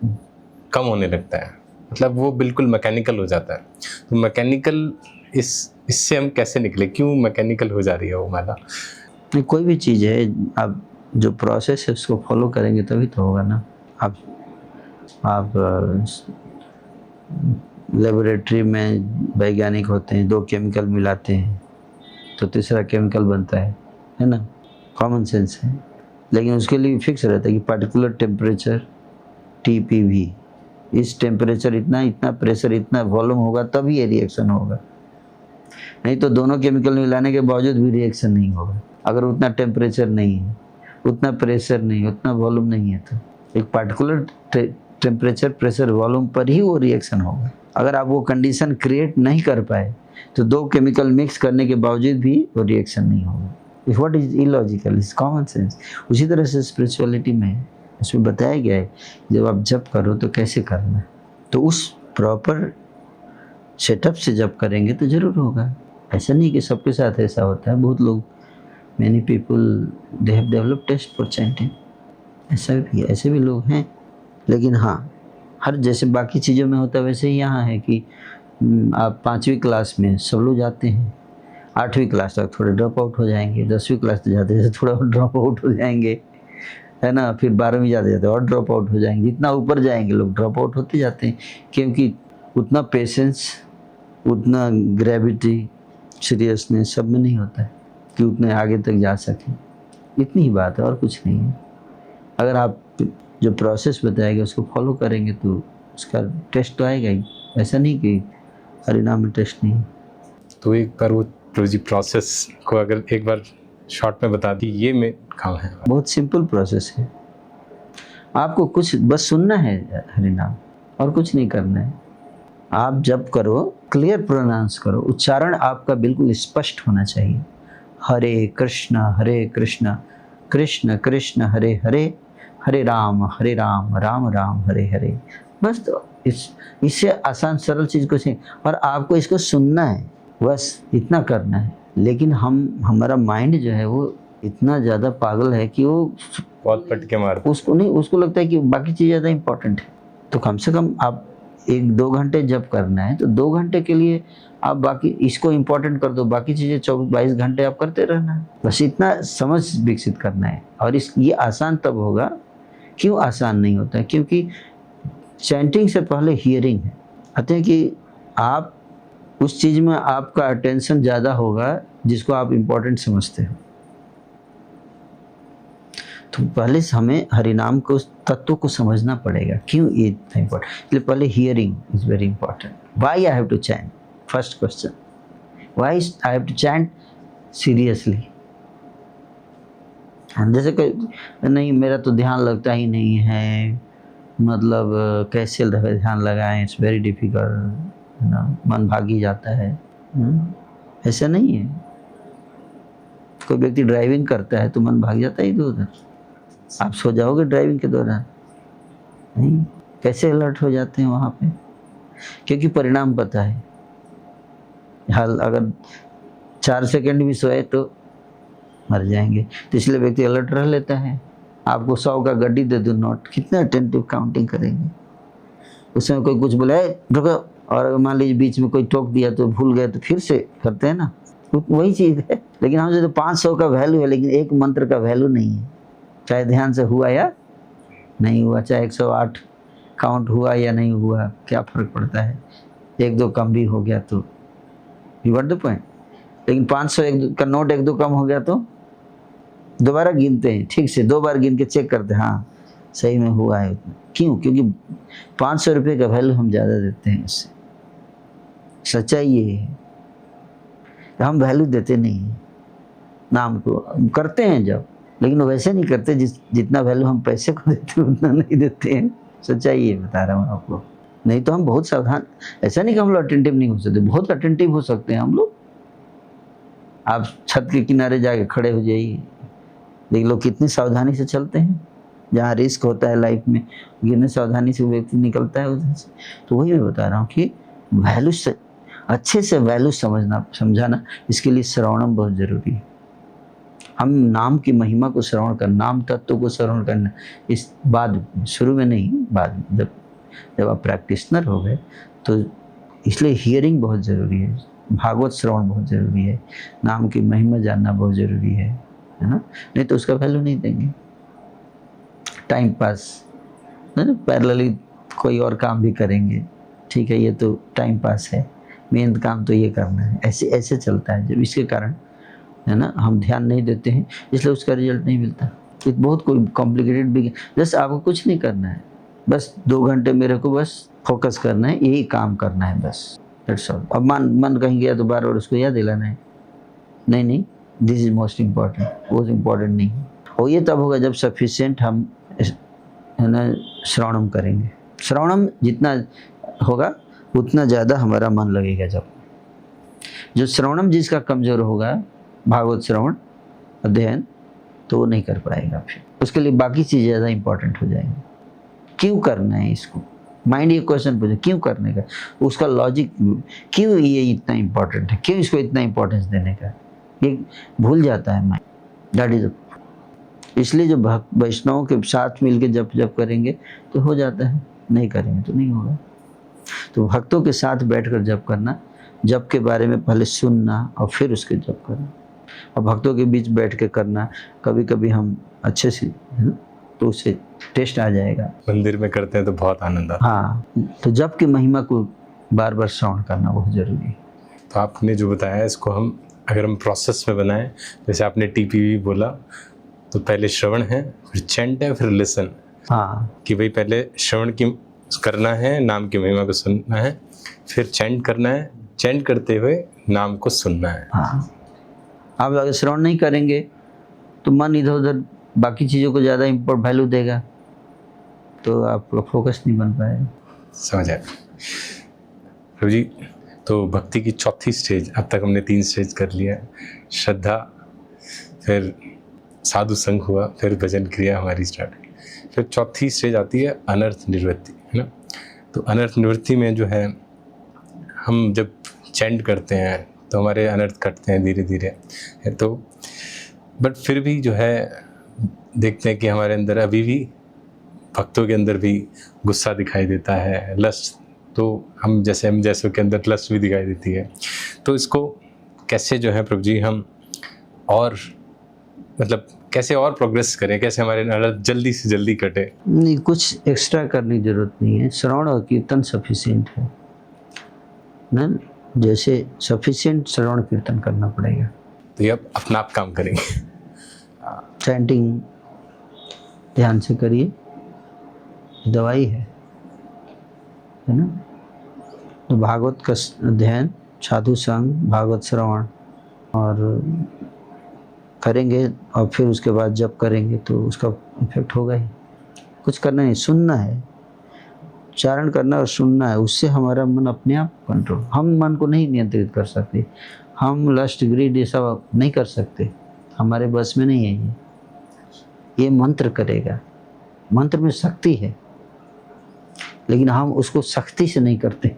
कम होने लगता है, मतलब वो बिल्कुल मैकेनिकल हो जाता है। तो मैकेनिकल इससे हम कैसे निकले, क्यों मैकेनिकल हो जा रही है वो माला? नहीं, कोई भी चीज़ है, आप जो प्रोसेस है उसको फॉलो करेंगे तभी तो होगा ना। आप लेबोरेटरी में वैज्ञानिक होते हैं, 2 केमिकल मिलाते हैं तो तीसरा केमिकल बनता है ना, कॉमन सेंस है। लेकिन उसके लिए फिक्स रहता है कि पर्टिकुलर टेम्परेचर TPV, इस टेम्परेचर इतना प्रेशर इतना वॉल्यूम होगा तभी ये रिएक्शन होगा, नहीं तो दोनों केमिकल मिलाने के बावजूद भी रिएक्शन नहीं होगा। अगर उतना टेम्परेचर नहीं है, उतना प्रेशर नहीं, उतना वॉल्यूम नहीं है, तो एक पर्टिकुलर टेम्परेचर प्रेशर वॉल्यूम पर ही वो रिएक्शन होगा। अगर आप वो कंडीशन क्रिएट नहीं कर पाए तो 2 केमिकल मिक्स करने के बावजूद भी वो रिएक्शन नहीं होगा। If what is illogical is common sense. उसी तरह से स्पिरिचुअलिटी में इसमें बताया गया है जब आप जप करो तो कैसे करना है, तो उस प्रॉपर सेटअप से जप करेंगे तो ज़रूर होगा। ऐसा नहीं कि सबके साथ ऐसा होता है। बहुत लोग, many people they have developed taste for chanting, ऐसे भी लोग हैं। लेकिन हाँ, हर जैसे बाकी चीज़ों में होता है वैसे ही यहाँ है कि आप 5वीं क्लास में सब लोग जाते हैं, 8वीं क्लास तक थोड़े ड्रॉप आउट हो जाएंगे, 10वीं क्लास तक जाते जाते थोड़ा और ड्रॉप आउट हो जाएंगे, है ना, फिर 12वीं जाते जाते और ड्रॉप आउट हो जाएंगे। जितना ऊपर जाएंगे लोग ड्रॉप आउट होते जाते हैं, क्योंकि उतना पेशेंस, उतना ग्रेविटी, सीरियसनेस सब में नहीं होता है कि उतने आगे तक जा सकें। इतनी ही बात है और कुछ नहीं है। अगर आप जो प्रोसेस बताएगा उसको फॉलो करेंगे तो उसका टेस्ट तो आएगा ही। ऐसा नहीं कि हरिनाम में टेस्ट नहीं। तो एक बार वो जी प्रोसेस को अगर एक बार शॉर्ट में बता दी, ये में कहाँ है? बहुत सिंपल प्रोसेस है। आपको कुछ बस सुनना है हरिनाम और कुछ नहीं करना है। आप जब करो क्लियर प्रोनाउंस करो, उच्चारण आपका बिल्कुल स्पष्ट होना चाहिए। हरे कृष्ण कृष्ण कृष्ण हरे हरे, हरे राम राम राम हरे हरे। बस तो इससे आसान सरल चीज़ कुछ नहीं। और आपको इसको सुनना है, बस इतना करना है। लेकिन हमारा माइंड जो है वो इतना ज़्यादा पागल है कि वो बहुत पटके मार, उसको लगता है कि बाकी चीज़ ज़्यादा इम्पोर्टेंट है। तो कम से कम आप 1-2 घंटे जब करना है तो 2 घंटे के लिए आप बाकी इसको इम्पोर्टेंट कर दो, बाकी चीज़ें 24-22 घंटे आप करते रहना है। बस इतना समझ विकसित करना है। और ये आसान तब होगा। क्यों आसान नहीं होता है? क्योंकि चैंटिंग से पहले हियरिंग है। कहते हैं कि आप उस चीज़ में आपका अटेंशन ज़्यादा होगा जिसको आप इम्पोर्टेंट समझते हो। तो पहले हमें हरिनाम को, तत्व को समझना पड़ेगा, क्यों ये इतना इम्पोर्टेंट। इसलिए पहले hearing is very important. Why I have to chant, first question, why I have to chant seriously. जैसे कोई नहीं, मेरा तो ध्यान लगता ही नहीं है, मतलब कैसे ध्यान लगाएं, इट्स वेरी डिफिकल्ट, है ना, मन भाग ही जाता है। ऐसा नहीं है। कोई व्यक्ति ड्राइविंग करता है तो मन भाग जाता है इधर उधर। आप सो जाओगे ड्राइविंग के दौरान? नहीं। कैसे अलर्ट हो जाते हैं वहाँ पे? क्योंकि परिणाम पता है। हाल अगर 4 सेकंड भी सोए तो मर जाएंगे, तो इसलिए व्यक्ति अलर्ट रह लेता है। आपको 100 का गड्डी दे दो नोट, कितना अटेंटिव काउंटिंग करेंगे। उसमें कोई कुछ बोला है रुको, और अगर मान लीजिए बीच में कोई टोक दिया तो भूल गए तो फिर से करते हैं ना, तो वही चीज़ है। लेकिन हमसे तो 500 का वैल्यू है, लेकिन एक मंत्र का वैल्यू नहीं है। चाहे ध्यान से हुआ या नहीं हुआ, चाहे 108 काउंट हुआ या नहीं हुआ, क्या फ़र्क पड़ता है? 1-2 कम भी हो गया तो यू गॉट द पॉइंट। लेकिन 500 का नोट 1-2 कम हो गया तो दोबारा गिनते हैं, ठीक से 2 बार गिन के चेक करते हैं, हाँ सही में हुआ है उतना। क्यों? क्योंकि 500 रुपये का वैल्यू हम ज़्यादा देते हैं उससे। सच्चाई ये है, हम वैल्यू देते नहीं हैं नाम को। करते हैं जब, लेकिन वैसे नहीं करते जितना वैल्यू हम पैसे को देते हैं उतना नहीं देते हैं। सच्चाई ये बता रहा हूँ आपको। नहीं तो हम बहुत सावधान, ऐसा नहीं कि हम लोग अटेंटिव नहीं हो सकते, बहुत अटेंटिव हो सकते हैं हम लोग। आप छत के किनारे जाके खड़े हो जाइए, देख लो कितनी सावधानी से चलते हैं, जहाँ रिस्क होता है लाइफ में कितनी सावधानी से व्यक्ति निकलता है उधर से। तो वही मैं बता रहा हूँ कि वैल्यू से अच्छे से वैल्यू समझाना, इसके लिए श्रवणम बहुत जरूरी है। हम नाम की महिमा को श्रवण करना, नाम तत्व को श्रवण करना, इस बाद शुरू में नहीं, बाद में जब आप प्रैक्टिशनर हो गए तो इसलिए हियरिंग बहुत ज़रूरी है, भागवत श्रवण बहुत ज़रूरी है, नाम की महिमा जानना बहुत ज़रूरी है ना, नहीं तो उसका वैल्यू नहीं देंगे। टाइम पास है ना, पैरेलली कोई और काम भी करेंगे, ठीक है ये तो टाइम पास है, मेन काम तो ये करना है, ऐसे ऐसे चलता है। जब इसके कारण है ना हम ध्यान नहीं देते हैं, इसलिए उसका रिजल्ट नहीं मिलता। ये बहुत कोई कॉम्प्लिकेटेड भी, जस्ट आपको कुछ नहीं करना है, बस 2 घंटे मेरे को बस फोकस करना है, यही काम करना है बस, दैट्स ऑल। अब मन कहीं गया तो बार बार उसको याद दिलाना है, नहीं दिस इज मोस्ट इम्पॉर्टेंट, वो इम्पॉर्टेंट नहीं है। और ये तब होगा जब सफिशिएंट हम है ना श्रवणम करेंगे। श्रवणम जितना होगा उतना ज़्यादा हमारा मन लगेगा। जब जो श्रवणम जिसका कमज़ोर होगा, भागवत श्रवण अध्ययन, तो वो नहीं कर पाएगा, फिर उसके लिए बाकी चीज़ ज़्यादा इंपॉर्टेंट हो जाएंगी। क्यों करना है इसको, माइंड ये क्वेश्चन पूछे क्यों करने का, उसका लॉजिक क्यों ये इतना इंपॉर्टेंट है, क्यों इसको इतना इंपॉर्टेंस देने का, ये भूल जाता है माइंड। दैट इज इसलिए जो भक्त वैष्णवों के साथ मिलके जब करेंगे तो हो जाता है, नहीं करेंगे तो नहीं होगा। तो भक्तों के साथ बैठकर जप करना, जप के बारे में पहले सुनना और फिर उसके जप करना, और भक्तों के बीच बैठ के करना। कभी कभी हम अच्छे से तो उससे टेस्ट आ जाएगा। मंदिर में करते हैं तो बहुत आनंद आता है। हाँ, तो जप की महिमा को बार बार श्रवण करना बहुत जरूरी है। तो आपने जो बताया इसको अगर हम प्रोसेस में बनाएं, जैसे आपने टीपीवी बोला, तो पहले श्रवण है, फिर चैंट है, फिर लिसन। हाँ, कि भाई पहले श्रवण की करना है, नाम की महिमा को सुनना है, फिर चैंट करना है, चैंट करते हुए नाम को सुनना है। हाँ, आप अगर श्रवण नहीं करेंगे तो मन इधर उधर बाकी चीज़ों को ज़्यादा इम्पोर्ट वैल्यू देगा, तो आपका फोकस नहीं बन पाएगा। समझ आया प्रभु जी। तो भक्ति की चौथी स्टेज, अब तक हमने 3 स्टेज कर लिया, श्रद्धा, फिर साधु संग हुआ, फिर भजन क्रिया हमारी स्टार्ट हुई, फिर चौथी स्टेज आती है अनर्थ निवृत्ति, है ना। तो अनर्थ निवृत्ति में जो है हम जब चैंट करते हैं तो हमारे अनर्थ कटते हैं धीरे धीरे, तो बट फिर भी जो है देखते हैं कि हमारे अंदर अभी भी, भक्तों के अंदर भी गुस्सा दिखाई देता है, लस्ट, तो हम जैसों के अंदर लस्ट भी दिखाई देती है। तो इसको कैसे जो है प्रभु जी हम और मतलब कैसे और प्रोग्रेस करें, कैसे हमारे अनर्थ जल्दी से जल्दी कटे? नहीं, कुछ एक्स्ट्रा करने की जरूरत नहीं है, श्रवण और कीर्तन सफिशिएंट है ना। जैसे सफिशिएंट श्रवण कीर्तन करना पड़ेगा, तो ये आप अपना आप काम करेंगे। चैंटिंग ध्यान से करिए, दवाई है ना। तो भागवत का अध्ययन, साधु संग, भागवत श्रवण और करेंगे, और फिर उसके बाद जब करेंगे तो उसका इफेक्ट होगा ही। कुछ करना नहीं, सुनना है, उच्चारण करना और सुनना है, उससे हमारा मन अपने आप कंट्रोल। हम मन को नहीं नियंत्रित कर सकते, हम लस्ट ग्रीड ये सब नहीं कर सकते, हमारे बस में नहीं है ये मंत्र करेगा। मंत्र में शक्ति है, लेकिन हम उसको सख्ती से नहीं करते,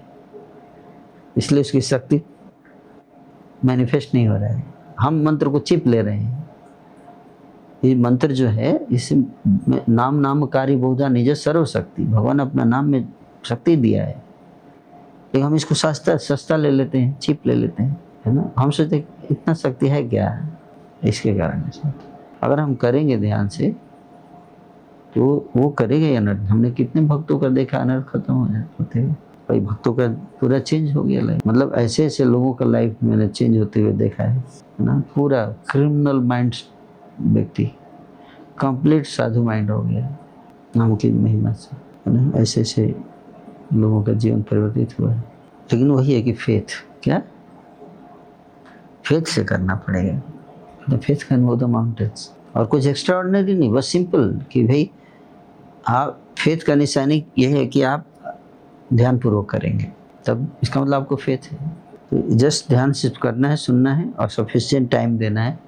इसलिए उसकी शक्ति मैनिफेस्ट नहीं हो रहा है। हम मंत्र को चिप ले रहे हैं। ये मंत्र जो है, इसे नामकारी बहुधा निज सर्वशक्ति, भगवान अपना नाम में शक्ति दिया है, लेकिन हम इसको सस्ता ले लेते हैं, चिप ले लेते हैं, है ना। हम सोचते इतना शक्ति है क्या, इसके कारण से अगर हम करेंगे ध्यान से तो वो करेगा ही अनर्थ। हमने कितने भक्तों का देखा अनर्थ खत्म हो जाते हैं, कई भक्तों का पूरा चेंज हो गया लाइफ, मतलब ऐसे ऐसे लोगों का लाइफ मैंने चेंज होते हुए देखा है ना। पूरा क्रिमिनल माइंड व्यक्ति कंप्लीट साधु माइंड हो गया नाम की महिमा से, है ना। ऐसे ऐसे लोगों का जीवन परिवर्तित हुआ है। लेकिन वही है कि फेथ, क्या फेथ से करना पड़ेगा। The faith can move the mountains. और कुछ एक्स्ट्रा ऑर्डिनरी नहीं, बस सिंपल कि भाई आप, फेथ का निशानी यह है कि आप ध्यानपूर्वक करेंगे, तब इसका मतलब आपको फेथ है। तो जस्ट ध्यान से करना है, सुनना है और सफिशिएंट टाइम देना है।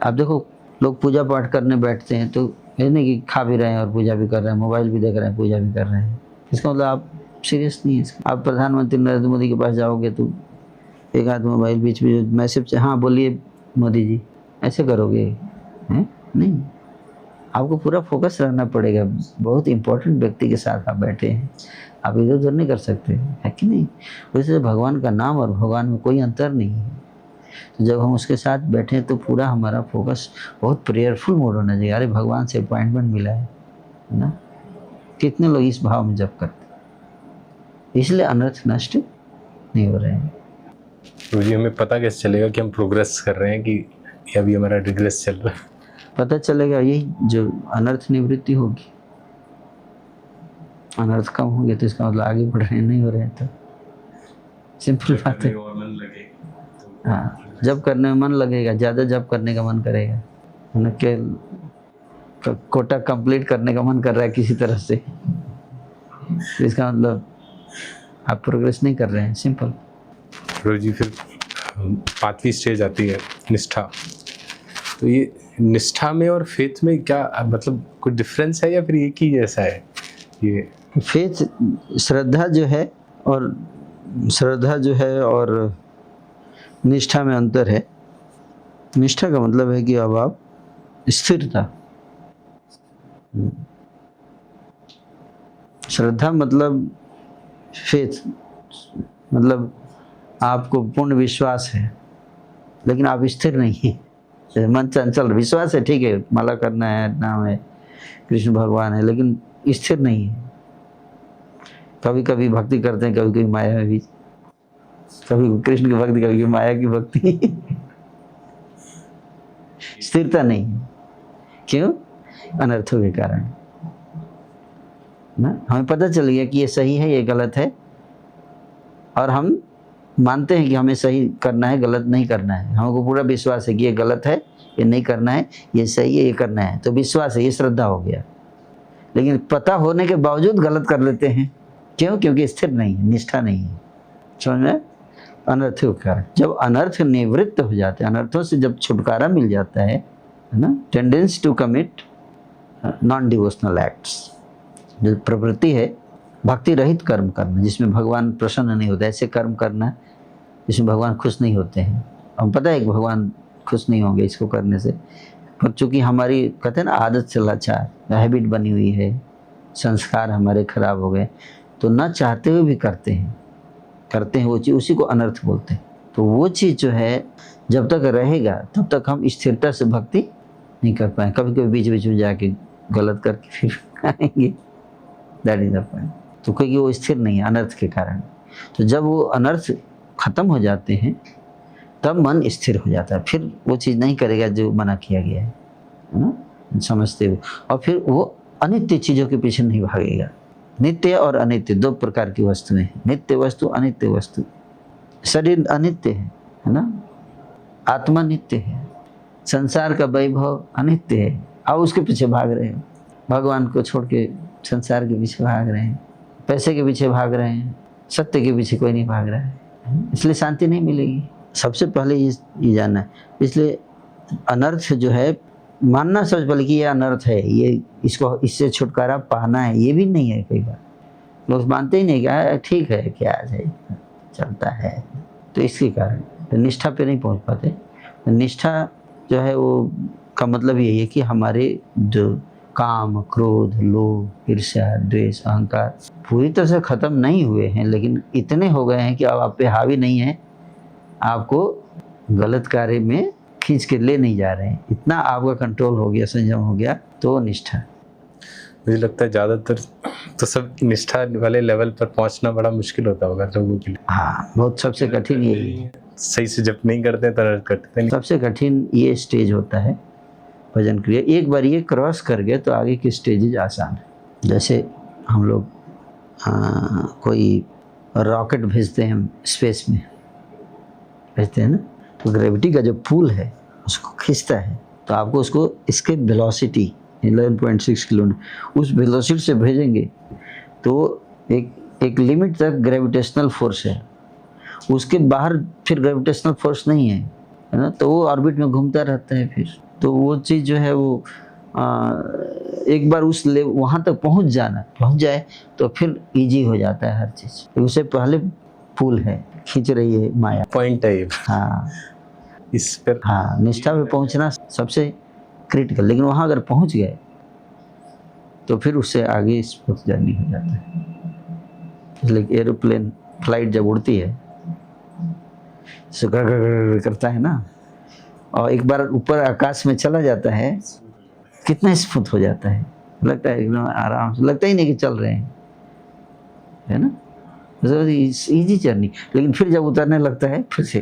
आप देखो लोग पूजा पाठ करने बैठते हैं तो ये नहीं कि खा भी रहे हैं और पूजा भी कर रहे हैं, मोबाइल भी देख रहे हैं, पूजा भी कर रहे हैं, इसका मतलब आप सीरियस नहीं है। आप प्रधानमंत्री नरेंद्र मोदी के पास जाओगे तो एक आध मोबाइल बीच में मैसेज से हाँ बोलिए मोदी जी, ऐसे करोगे हैं? नहीं, आपको पूरा फोकस रहना पड़ेगा। बहुत इंपॉर्टेंट व्यक्ति के साथ आप बैठे हैं, आप इधर उधर नहीं कर सकते, है कि नहीं? वैसे भगवान का नाम और भगवान में कोई अंतर नहीं है। तो जब हम उसके साथ बैठे तो पूरा हमारा फोकस बहुत प्रेयरफुल मोड होना चाहिए। अरे भगवान से अपॉइंटमेंट मिला है ना? कितने लोग इस भाव में जप करते हैं, इसलिए अनर्थ नष्ट नहीं हो रहे हैं। तो जी हमें पता कैसे चलेगा कि हम प्रोग्रेस कर रहे हैं कि अभी हमारा रिग्रेस चल रहा है? पता चलेगा यही जो अनर्थ निवृत्ति होगी, अनर्थ कम होंगे तो इसका मतलब आगे बढ़ रहे हैं, नहीं हो रहे हैं तो सिंपल बात है। हाँ, जब करने में मन लगेगा, ज़्यादा जब करने का मन करेगा, है ना? के कोटा कंप्लीट करने का मन कर रहा है किसी तरह से, तो इसका मतलब आप प्रोग्रेस नहीं कर रहे हैं, सिंपल। प्रभु जी फिर 5वीं स्टेज आती है निष्ठा। तो ये निष्ठा में और फेथ में क्या मतलब कुछ डिफरेंस है या फिर एक ही जैसा है? ये फेथ श्रद्धा जो है और निष्ठा में अंतर है। निष्ठा का मतलब है कि अब आप स्थिरता, श्रद्धा मतलब फेथ मतलब आपको पूर्ण विश्वास है लेकिन आप स्थिर नहीं हैं, मन चंचल। विश्वास है, ठीक है, माला करना है, नाम है, कृष्ण भगवान है, लेकिन स्थिर नहीं है। कभी कभी भक्ति करते हैं, कभी कभी माया में भी, कभी कृष्ण की भक्ति, कभी माया की भक्ति। स्थिरता नहीं है। क्यों? अनर्थों के कारण ना। हमें पता चल गया कि ये सही है, ये गलत है, और हम मानते हैं कि हमें सही करना है, गलत नहीं करना है। हमको पूरा विश्वास है कि ये गलत है, ये नहीं करना है, ये सही है, ये करना है। तो विश्वास है, ये श्रद्धा हो गया। लेकिन पता होने के बावजूद गलत कर लेते हैं। क्यों? क्योंकि स्थिर नहीं है, निष्ठा नहीं है। समझ में? अनर्थों के कारण। जब अनर्थ निवृत्त हो जाते हैं, अनर्थों से जब छुटकारा मिल जाता है ना, tendency to commit non devotional acts, जो प्रवृत्ति है भक्ति रहित कर्म करना, जिसमें भगवान प्रसन्न नहीं होता, ऐसे कर्म करना जिसमें भगवान खुश नहीं होते हैं। हम पता है कि भगवान खुश नहीं होंगे इसको करने से, पर चूँकि हमारी कहते हैं ना आदत से लाचार, हैबिट बनी हुई है, संस्कार हमारे खराब हो गए, तो न चाहते हुए भी करते हैं वो चीज़, उसी को अनर्थ बोलते हैं। तो वो चीज़ जो है जब तक रहेगा तब तक हम स्थिरता से भक्ति नहीं कर पाए। कभी कभी बीच बीच में जाके गलत करके फिर आएंगे, दैट इज द पॉइंट। तो क्योंकि वो स्थिर नहीं है अनर्थ के कारण। तो जब वो अनर्थ खत्म हो जाते हैं तब मन स्थिर हो जाता है, फिर वो चीज़ नहीं करेगा जो मना किया गया है ना, समझते हो। और फिर वो अनित्य चीज़ों के पीछे नहीं भागेगा। नित्य और अनित्य दो प्रकार की वस्तुएं हैं, नित्य वस्तु, अनित्य वस्तु। शरीर अनित्य है ना, आत्मा नित्य है, संसार का वैभव अनित्य है। अब उसके पीछे भाग रहे हो, भगवान को छोड़ के संसार के पीछे भाग रहे हैं, पैसे के पीछे भाग रहे हैं, सत्य के पीछे कोई नहीं भाग रहा है, इसलिए शांति नहीं मिलेगी। सबसे पहले ये जानना है। इसलिए अनर्थ जो है मानना सबसे पहले कि ये अनर्थ है, ये इसको इससे छुटकारा पाना है, ये भी नहीं है। कई बार लोग मानते ही नहीं, क्या ठीक है, क्या है, चलता है। तो इसके कारण तो निष्ठा पे नहीं पहुंच पाते। निष्ठा जो है वो का मतलब यही है कि हमारे जो काम, क्रोध, लोभ, ईर्ष्या, द्वेष, अहंकार पूरी तरह से खत्म नहीं हुए हैं, लेकिन इतने हो गए हैं कि अब आप पे हावी नहीं है, आपको गलत कार्य में खींच के ले नहीं जा रहे हैं। इतना आपका कंट्रोल हो गया, संयम हो गया, तो निष्ठा। मुझे लगता है ज़्यादातर तो सब निष्ठा वाले लेवल पर पहुंचना बड़ा मुश्किल होता होगा लोगों के लिए। हाँ, बहुत सबसे कठिन यही है। सही से जब नहीं करते तो करते नहीं। सबसे कठिन ये स्टेज होता है भजन क्रिया। एक बार ये क्रॉस कर गए तो आगे की स्टेजेज आसान है। जैसे हम लोग कोई रॉकेट भेजते हैं स्पेस में, भेजते हैं ना, तो ग्रेविटी का जो पुल है उसको खींचता है, तो आपको उसको इसके वेलोसिटी 11.6 किलोमीटर उस वेलोसिटी से भेजेंगे तो एक लिमिट तक ग्रेविटेशनल फोर्स है, उसके बाहर फिर ग्रेविटेशनल फोर्स नहीं है, है ना, तो वो ऑर्बिट में घूमता रहता है फिर। तो वो चीज़ जो है वो एक बार उस वहाँ तक पहुँच जाए तो फिर इजी हो जाता है हर चीज़। उससे पहले पुल है, खींच रही है माया। पॉइंट है ये। हाँ, इस पर हाँ, निष्ठा पे पहुँचना सबसे क्रिटिकल, लेकिन वहाँ अगर पहुँच गए तो फिर उससे आगे स्मूथ जर्नी हो जाता है। इसलिए एरोप्लेन फ्लाइट जब उड़ती है तो करता है ना, और एक बार ऊपर आकाश में चला जाता है कितना स्मूथ हो जाता है, लगता है एकदम आराम से, लगता ही नहीं कि चल रहे हैं, है ना, इजी जर्नी। लेकिन फिर जब उतरने लगता है फिर से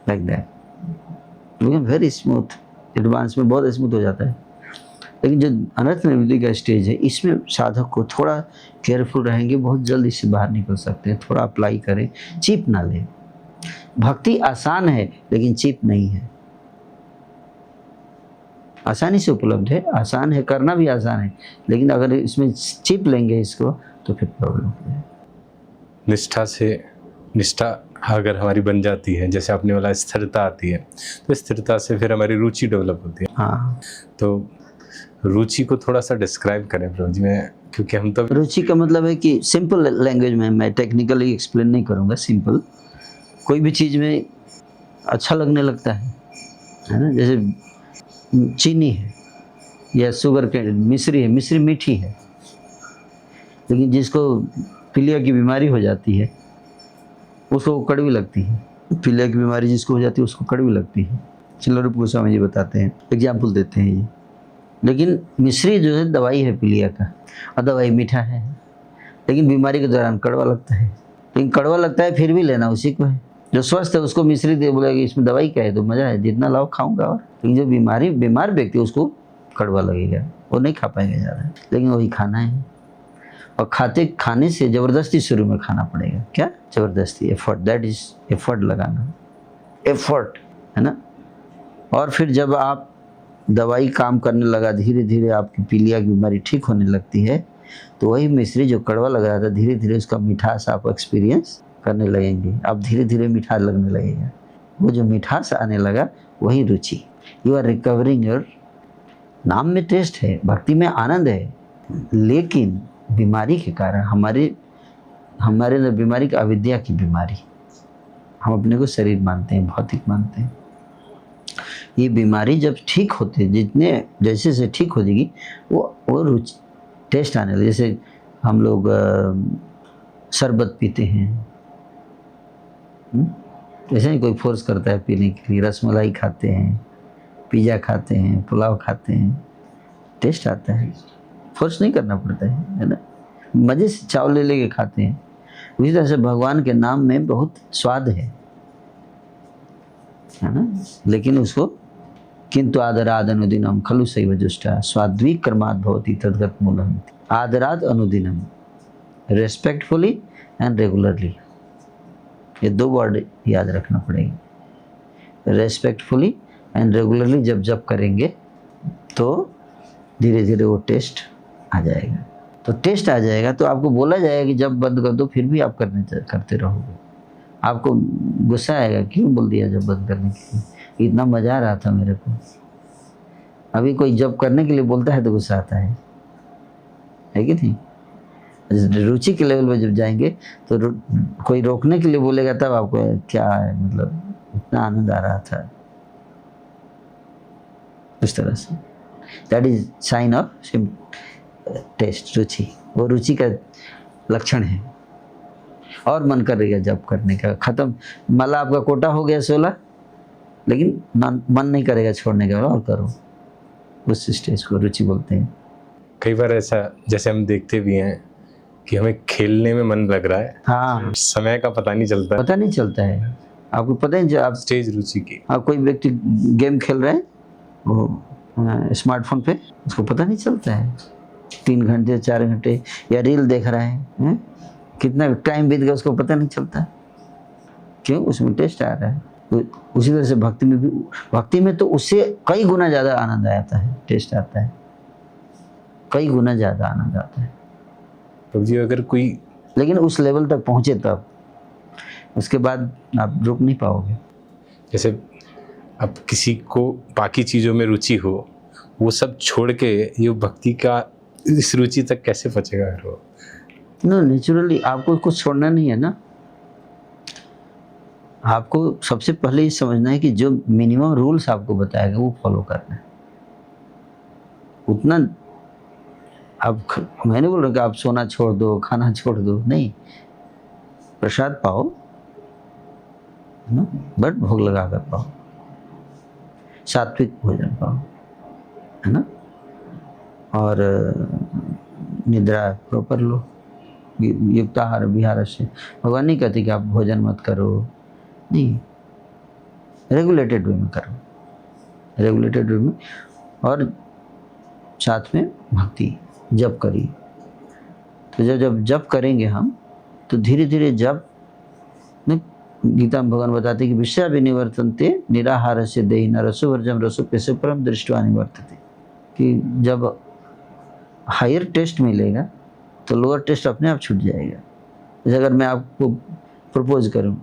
like that very smooth, advance में बहुत स्मूथ हो जाता है। लेकिन जो अनर्थ निर्वृत्ति का स्टेज है, इसमें साधक को थोड़ा केयरफुल रहेंगे, बहुत जल्द इससे बाहर निकल सकते हैं। थोड़ा अप्लाई करें, चीप ना लें। भक्ति आसान है लेकिन चीप नहीं है, आसानी से उपलब्ध है, आसान है, करना भी आसान है, लेकिन अगर इसमें चीप लेंगे इसको तो फिर प्रॉब्लम है। निष्ठा अगर हमारी बन जाती है, जैसे आपने बोला स्थिरता आती है, तो स्थिरता से फिर हमारी रुचि डेवलप होती है। हाँ, तो रुचि को थोड़ा सा डिस्क्राइब करें प्रभु जी में, क्योंकि हम तो रुचि का मतलब है कि सिंपल लैंग्वेज में, मैं टेक्निकली एक्सप्लेन नहीं करूँगा, सिंपल कोई भी चीज़ में अच्छा लगने लगता है ना। जैसे चीनी है या शुगर कैन, मिश्री है, मिश्री मीठी है, लेकिन जिसको पीलिया की बीमारी हो जाती है उसको कड़वी लगती है। पीलिया की बीमारी जिसको हो जाती है उसको कड़वी लगती है। श्रील रूप गोस्वामी जी बताते हैं, एग्जाम्पल देते हैं ये। लेकिन मिश्री जो है दवाई है पीलिया का, और दवाई मीठा है, लेकिन बीमारी के दौरान कड़वा लगता है। लेकिन कड़वा लगता है फिर भी लेना उसी को है। जो स्वस्थ है उसको मिश्री दे, बोलेगा इसमें दवाई क्या है, तो मज़ा है, जितना लाओ खाऊंगा। और लेकिन जो बीमार व्यक्ति है उसको कड़वा लगेगा, वो नहीं खा पाएंगे ज़्यादा, लेकिन वही खाना है। और खाने से ज़बरदस्ती शुरू में खाना पड़ेगा। क्या ज़बरदस्ती? एफर्ट, दैट इज एफर्ट लगाना, एफर्ट, है ना। और फिर जब आप दवाई काम करने लगा, धीरे धीरे आपकी पीलिया की बीमारी ठीक होने लगती है, तो वही मिश्री जो कड़वा लग रहा था, धीरे धीरे उसका मिठास आप एक्सपीरियंस करने लगेंगे। अब धीरे धीरे मिठास लगने लगेगा। वो जो मिठास आने लगा वही रुचि। यू आर रिकवरिंग योर, नाम में टेस्ट है, भक्ति में आनंद है, लेकिन बीमारी के कारण हमारे अंदर बीमारी का अविद्या की बीमारी, हम अपने को शरीर मानते हैं, भौतिक मानते हैं। ये बीमारी जब ठीक होती है, जैसे से ठीक हो जाएगी, वो रुचि, टेस्ट आने लगे। जैसे हम लोग शरबत पीते हैं, ऐसे नहीं कोई फोर्स करता है पीने के लिए। रसमलाई खाते हैं, पिज़्ज़ा खाते हैं, पुलाव खाते हैं, टेस्ट आता है, फोर्स नहीं करना पड़ता है ना, मज़े से चावल ले लेके खाते हैं। उसी तरह से भगवान के नाम में बहुत स्वाद है ना, लेकिन उसको किंतु आदराद अनुदिनम खलु सैव जुष्टा स्वाद्वी कर्मात् भवति तद्गत मूलम। आदराद अनुदिनम, रेस्पेक्टफुली एंड रेगुलरली, ये दो वर्ड याद रखना पड़ेगा। रेस्पेक्टफुली एंड रेगुलरली जब करेंगे तो धीरे धीरे वो टेस्ट आ जाएगा। तो टेस्ट आ जाएगा तो आपको बोला जाएगा कि जब बंद कर दो, फिर भी आप करते रहोगे। आपको गुस्सा आएगा, क्यों बोल दिया जब बंद करने के लिए, इतना मज़ा आ रहा था मेरे को। अभी कोई जब करने के लिए बोलता है तो गुस्सा आता है कि नहीं? रुचि के लेवल पर जब जाएंगे तो कोई रोकने के लिए बोलेगा तब आपको क्या है, मतलब इतना आनंद आ रहा था, इस तरह से। That is sign of test, रुचि, वो रुचि का लक्षण है। और मन करेगा जब करने का, खत्म, मतलब आपका कोटा हो गया 16, लेकिन मन नहीं करेगा छोड़ने का, और करो। उस स्टेज को रुचि बोलते हैं। कई बार ऐसा, जैसे हम देखते भी हैं कि हमें खेलने में मन लग रहा है, हाँ, समय का पता नहीं चलता है। आपको पता है, जब आप स्टेज रुचि की, आप कोई व्यक्ति गेम खेल रहे हैं वो स्मार्टफोन पे, उसको पता नहीं चलता है 3 घंटे 4 घंटे, या रील देख रहा है, कितना टाइम बीत गया उसको पता नहीं चलता। क्यों? उसमें टेस्ट आ रहा है। तो उसी तरह से भक्ति में तो उससे कई गुना ज़्यादा आनंद आता है, टेस्ट आता है, कई गुना ज़्यादा आनंद आता है। तो जी अगर कोई, लेकिन उस लेवल तक पहुँचे तब, उसके बाद आप रुक नहीं पाओगे। जैसे अब किसी को बाकी चीज़ों में रुचि हो, वो सब छोड़ के ये भक्ति का इस रुचि तक कैसे पहुँचेगा फिर वो? नो, नेचुरली आपको कुछ छोड़ना नहीं है ना। आपको सबसे पहले ये समझना है कि जो मिनिमम रूल्स आपको बताएगा वो फॉलो करना है। उतना आप, मैंने बोल रहा कि आप सोना छोड़ दो, खाना छोड़ दो, नहीं, प्रसाद पाओ ना, बट भोग लगा कर पाओ, सात्विक भोजन पाओ, है ना, और निद्रा प्रॉपर लो, युक्ताहार विहार से। भगवान नहीं कहते कि आप भोजन मत करो, नहीं, रेगुलेटेड वे में करो, रेगुलेटेड वे में, और साथ में भक्ति जप करिए। तो जब जप करेंगे हम, तो धीरे धीरे जप में, गीता में भगवान बताते कि विषया विनिवर्तन्ते निराहार से देहि न रसो वर्जम रसो पेशो परम दृष्टवा निवर्तते, कि जब हायर टेस्ट मिलेगा तो लोअर टेस्ट अपने आप छूट जाएगा। जैसे अगर मैं आपको प्रपोज करूं,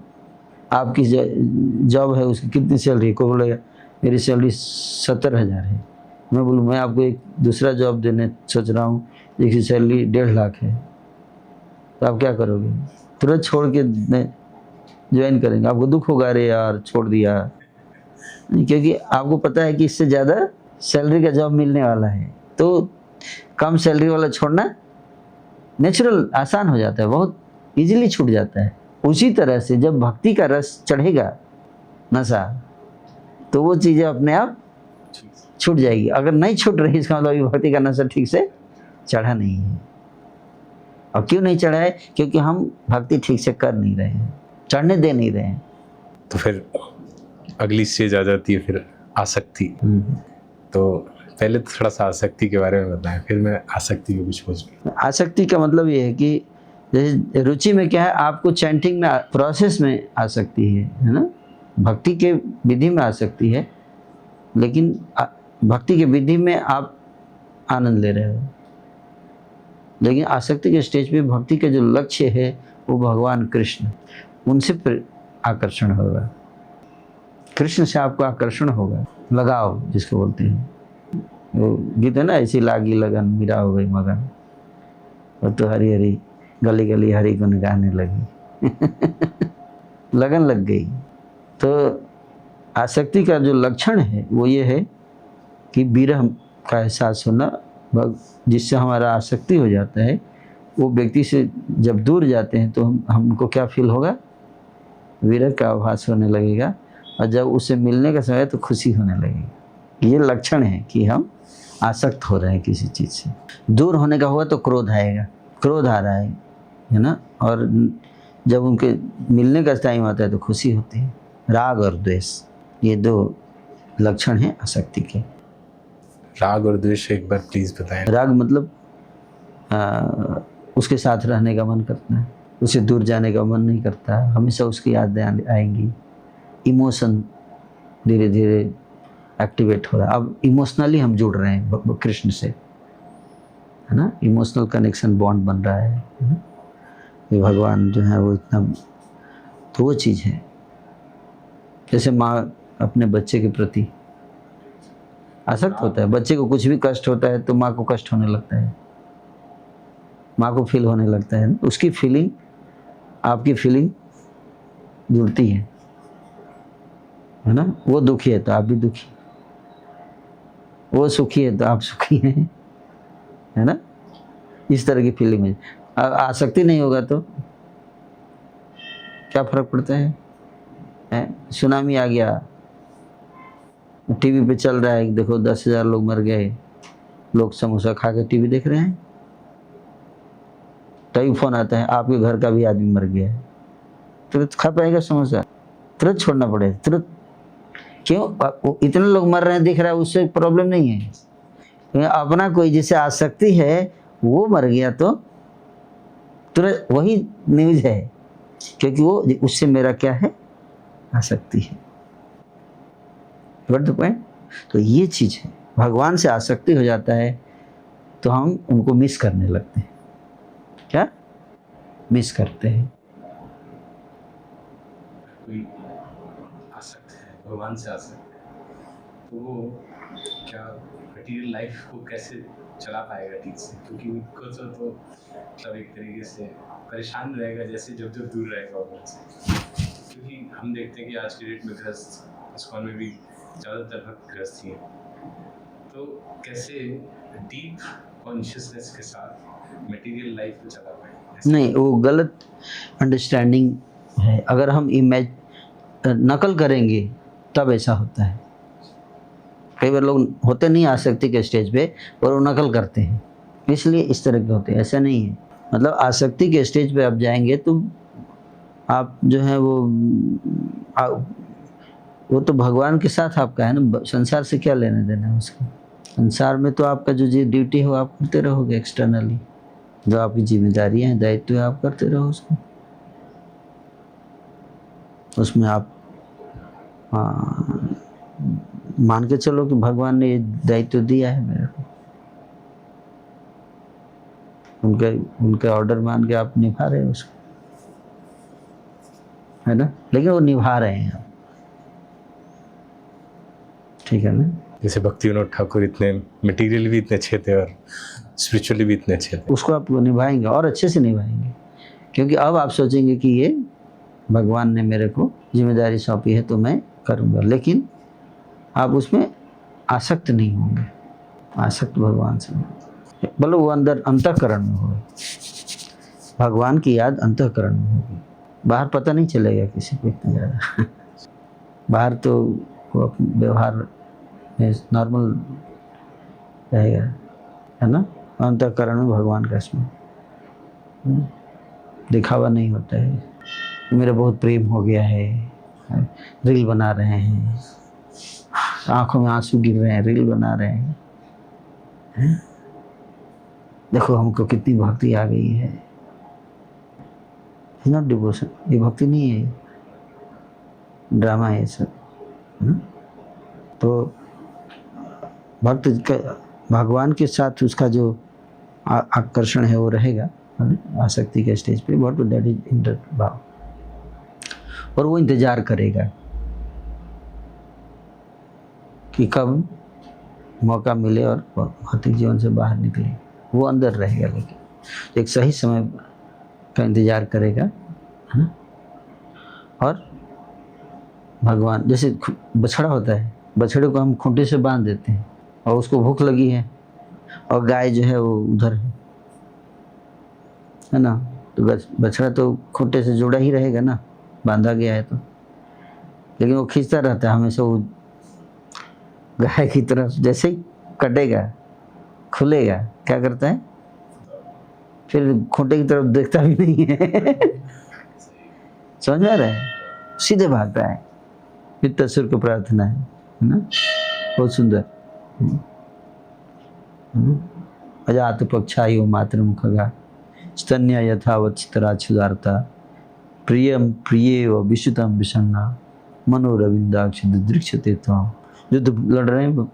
आपकी जॉब है, उसकी कितनी सैलरी है, को बोलेगा मेरी सैलरी 70,000 है, मैं बोलूँ मैं आपको एक दूसरा जॉब देने सोच रहा हूँ जिसकी सैलरी 1.5 लाख है, तो आप क्या करोगे? तुरंत छोड़ के ज्वाइन करेंगे? आपको दुख होगा, अरे यार छोड़ दिया, क्योंकि आपको पता है कि इससे ज़्यादा सैलरी का जॉब मिलने वाला है। तो कम सैलरी वाला छोड़ना नेचुरल, आसान हो जाता है, बहुत इजीली छूट जाता है। उसी तरह से जब भक्ति का रस चढ़ेगा, नशा, तो वो चीज़ें अपने आप छूट जाएगी। अगर नहीं छूट रही, इसका मतलब भक्ति का नशा ठीक से चढ़ा नहीं है। और क्यों नहीं चढ़ा है? क्योंकि हम भक्ति ठीक से कर नहीं रहे हैं, चढ़ने दे नहीं रहे हैं। तो फिर अगली स्टेज आ जाती है फिर आसक्ति। तो पहले तो थोड़ा सा आसक्ति के बारे में बताएं, फिर मैं आसक्ति को कुछ पूछूं। आसक्ति का मतलब ये है कि जैसे रुचि में क्या है, आपको चैंटिंग में, प्रोसेस में आसक्ति है ना, भक्ति के विधि में आसक्ति है, लेकिन भक्ति के विधि में आप आनंद ले रहे हो, लेकिन आसक्ति के स्टेज पे भक्ति का जो लक्ष्य है वो भगवान कृष्ण, उनसे आकर्षण होगा, कृष्ण से आपको आकर्षण होगा, लगाव जिसको बोलते हैं। वो गीत है ना, ऐसी लागी लगन मीरा हो गई मगन, और तो हरी हरी गली गली हरी गुन गाने लगी लगन लग गई। तो आसक्ति का जो लक्षण है वो ये है कि विरह का एहसास होना, जिससे हमारा आसक्ति हो जाता है। वो व्यक्ति से जब दूर जाते हैं तो हमको क्या फील होगा? विरह का आभास होने लगेगा, और जब उससे मिलने का समय तो खुशी होने लगेगी। ये लक्षण है कि हम आसक्त हो रहे हैं किसी चीज़ से। दूर होने का हुआ तो क्रोध आएगा, क्रोध आ रहा है ना, और जब उनके मिलने का टाइम आता है तो खुशी होती है। राग और द्वेष, ये 2 लक्षण हैं आसक्ति के। राग और द्वेष एक बार प्लीज बताएं। राग मतलब उसके साथ रहने का मन करता है, उससे दूर जाने का मन नहीं करता, हमेशा उसकी यादें आएंगी। इमोशन धीरे धीरे एक्टिवेट हो रहा है। अब इमोशनली हम जुड़ रहे हैं कृष्ण से, है ना, इमोशनल कनेक्शन बॉन्ड बन रहा है ना? ये भगवान जो है वो इतना, तो वो चीज़ है। जैसे माँ अपने बच्चे के प्रति आसक्त होता है, बच्चे को कुछ भी कष्ट होता है तो माँ को कष्ट होने लगता है, माँ को फील होने लगता है, उसकी फीलिंग आपकी फीलिंग जुड़ती है ना। वो दुखी है तो आप भी दुखी, वो सुखी है तो आप सुखी हैं, है ना, इस तरह की फीलिंग है। आसक्ति नहीं होगा तो क्या फर्क पड़ता है? सुनामी आ गया, टीवी पे चल रहा है, देखो 10,000 लोग मर गए, लोग समोसा खा के टीवी देख रहे हैं, तभी फोन आता है आपके घर का भी आदमी मर गया है, तुरंत खा पाएगा समोसा? तुरंत छोड़ना पड़ेगा, तुरंत। क्यों? इतने लोग मर रहे हैं दिख रहा है, उससे प्रॉब्लम नहीं है। अपना कोई जिसे आसक्ति है वो मर गया तो तुरंत वही न्यूज है, क्योंकि वो उससे मेरा क्या है? आसक्ति है। Word the point. तो ये चीज़ है, भगवान से आसक्ति हो जाता है तो हम उनको मिस करने लगते हैं। क्या मिस करते हैं? भगवान से आसक्त है तो वो क्या मटीरियल लाइफ को कैसे चला पाएगा ठीक से, क्योंकि उनको तो मतलब एक तरीके से परेशान रहेगा जैसे जब जब दूर रहेगा भगवान से। क्योंकि हम देखते हैं कि आज की डेट में गृहस्थ इस्कॉन में भी ज़्यादातर भक्त गृहस्थ ही हैं, तो कैसे डीप कॉन्शियसनेस के साथ मटेरियल लाइफ को चला पाए? नहीं, वो गलत अंडरस्टैंडिंग है। अगर हम नकल करेंगे तब ऐसा होता है। कई बार लोग होते नहीं आसक्ति के स्टेज पे और वो नकल करते हैं, इसलिए इस तरह के होते हैं। ऐसा नहीं है, मतलब आसक्ति के स्टेज पे आप जाएंगे तो आप जो है वो तो भगवान के साथ आपका है ना, संसार से क्या लेने देना है उसका। संसार में तो आपका जो ड्यूटी है वो आप करते रहोगे, एक्सटर्नली जो आपकी जिम्मेदारियां हैं, दायित्व है, आप करते रहो उसको। उसमें आप मान के चलो कि भगवान ने ये दायित्व दिया है मेरे को, उनके ऑर्डर मान के आप निभा रहे हो उसको, है ना। लेकिन वो निभा रहे हैं आप, ठीक है ना। जैसे भक्ति विनोद ठाकुर इतने मटेरियली भी इतने अच्छे थे और स्पिरिचुअली भी इतने अच्छे थे, उसको आप निभाएंगे और अच्छे से निभाएंगे, क्योंकि अब आप सोचेंगे कि ये भगवान ने मेरे को जिम्मेदारी सौंपी है तो मैं करूँगा। लेकिन आप उसमें आसक्त नहीं होंगे, आसक्त भगवान से बोलो, वो अंदर अंतःकरण में होगा, भगवान की याद अंतःकरण में होगी। बाहर पता नहीं चलेगा किसी को इतना ज़्यादा बाहर तो वो व्यवहार में नॉर्मल रहेगा, है ना। अंतःकरण में भगवान का इसमें दिखावा नहीं होता है। मेरा बहुत प्रेम हो गया है, रील बना रहे हैं, आंखों में आंसू गिर रहे हैं, रील बना रहे हैं, देखो हमको कितनी भक्ति आ गई है। नॉट डिवोशन, ये भक्ति नहीं है, ड्रामा है सब। तो भक्त का भगवान के साथ उसका जो आकर्षण है वो रहेगा आसक्ति के स्टेज पे, व्हाट दैट इज इंटर भाव, और वो इंतजार करेगा कि कब मौका मिले और भौतिक जीवन से बाहर निकले। वो अंदर रहेगा, लेकिन एक सही समय का इंतजार करेगा, है ना। और भगवान जैसे बछड़ा होता है, बछड़े को हम खूंटे से बांध देते हैं और उसको भूख लगी है और गाय जो है वो उधर है ना, तो बछड़ा तो खूंटे से जुड़ा ही रहेगा ना, बांधा गया है तो, लेकिन वो खींचता रहता है हमेशा वो गाय की तरफ। जैसे ही कटेगा खुलेगा क्या करता है, फिर खूंटे की तरफ देखता भी नहीं है समझ में आ रहा है, सीधे भागता है। फिर तस्वीर को प्रार्थना है ना, बहुत सुंदर। अजात पक्षायो मातरम खगा स्तन्या यथावत चितराच्छुदार्ता प्रियम प्रियेव विशुतम विषन्ना मनोरविंदाक्ष दृक्षते त्वाम। युद्ध लड़ रहे हैं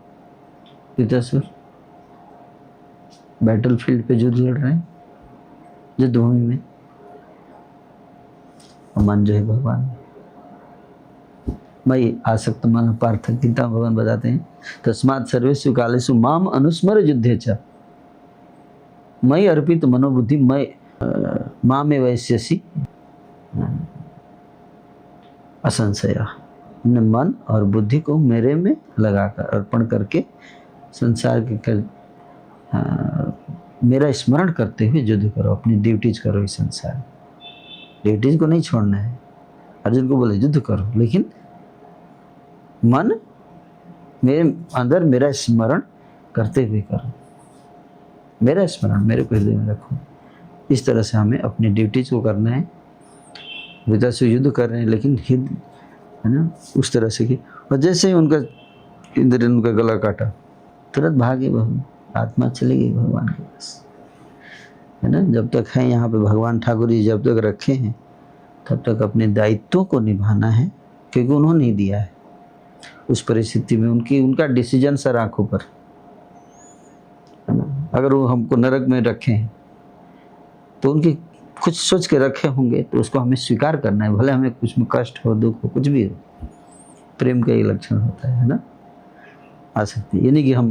पितासुर, बैटल फील्ड पे युद्ध लड़ रहे हैं, युद्ध भूमि में, और मन जो है भगवान। मई आसक्त मन पार्थ, गीता भगवान बताते हैं, तस्मात् सर्वेषु कालेषु माम अनुस्मर युद्धे च मई अर्पित मनोबुद्धि मई मामे वैश्यसी असंशया। अपने मन और बुद्धि को मेरे में लगाकर अर्पण करके संसार के मेरा स्मरण करते हुए युद्ध करो, अपनी ड्यूटीज करो। इस संसार ड्यूटीज को नहीं छोड़ना है। अर्जुन को बोले युद्ध करो, लेकिन मन मेरे अंदर मेरा स्मरण करते हुए करो, मेरा स्मरण मेरे को हृदय में रखो। इस तरह से हमें अपनी ड्यूटीज को करना है। विदा से युद्ध कर रहे हैं, लेकिन हृदय है ना उस तरह से कि, और जैसे ही उनका इंद्र उनका गला काटा तुरंत भागे, आत्मा चली गई भगवान के पास, है ना। जब तक है यहाँ पे भगवान ठाकुर जी जब तक रखे हैं तब तक अपने दायित्वों को निभाना है, क्योंकि उन्होंने ही दिया है। उस परिस्थिति में उनका डिसीजन सर आंखों पर, है ना। अगर वो हमको नरक में रखे हैं तो उनकी कुछ सोच के रखे होंगे, तो उसको हमें स्वीकार करना है, भले हमें कुछ में कष्ट हो, दुख हो, कुछ भी हो, प्रेम का ही लक्षण होता है ना, आसक्ति। ये नहीं कि हम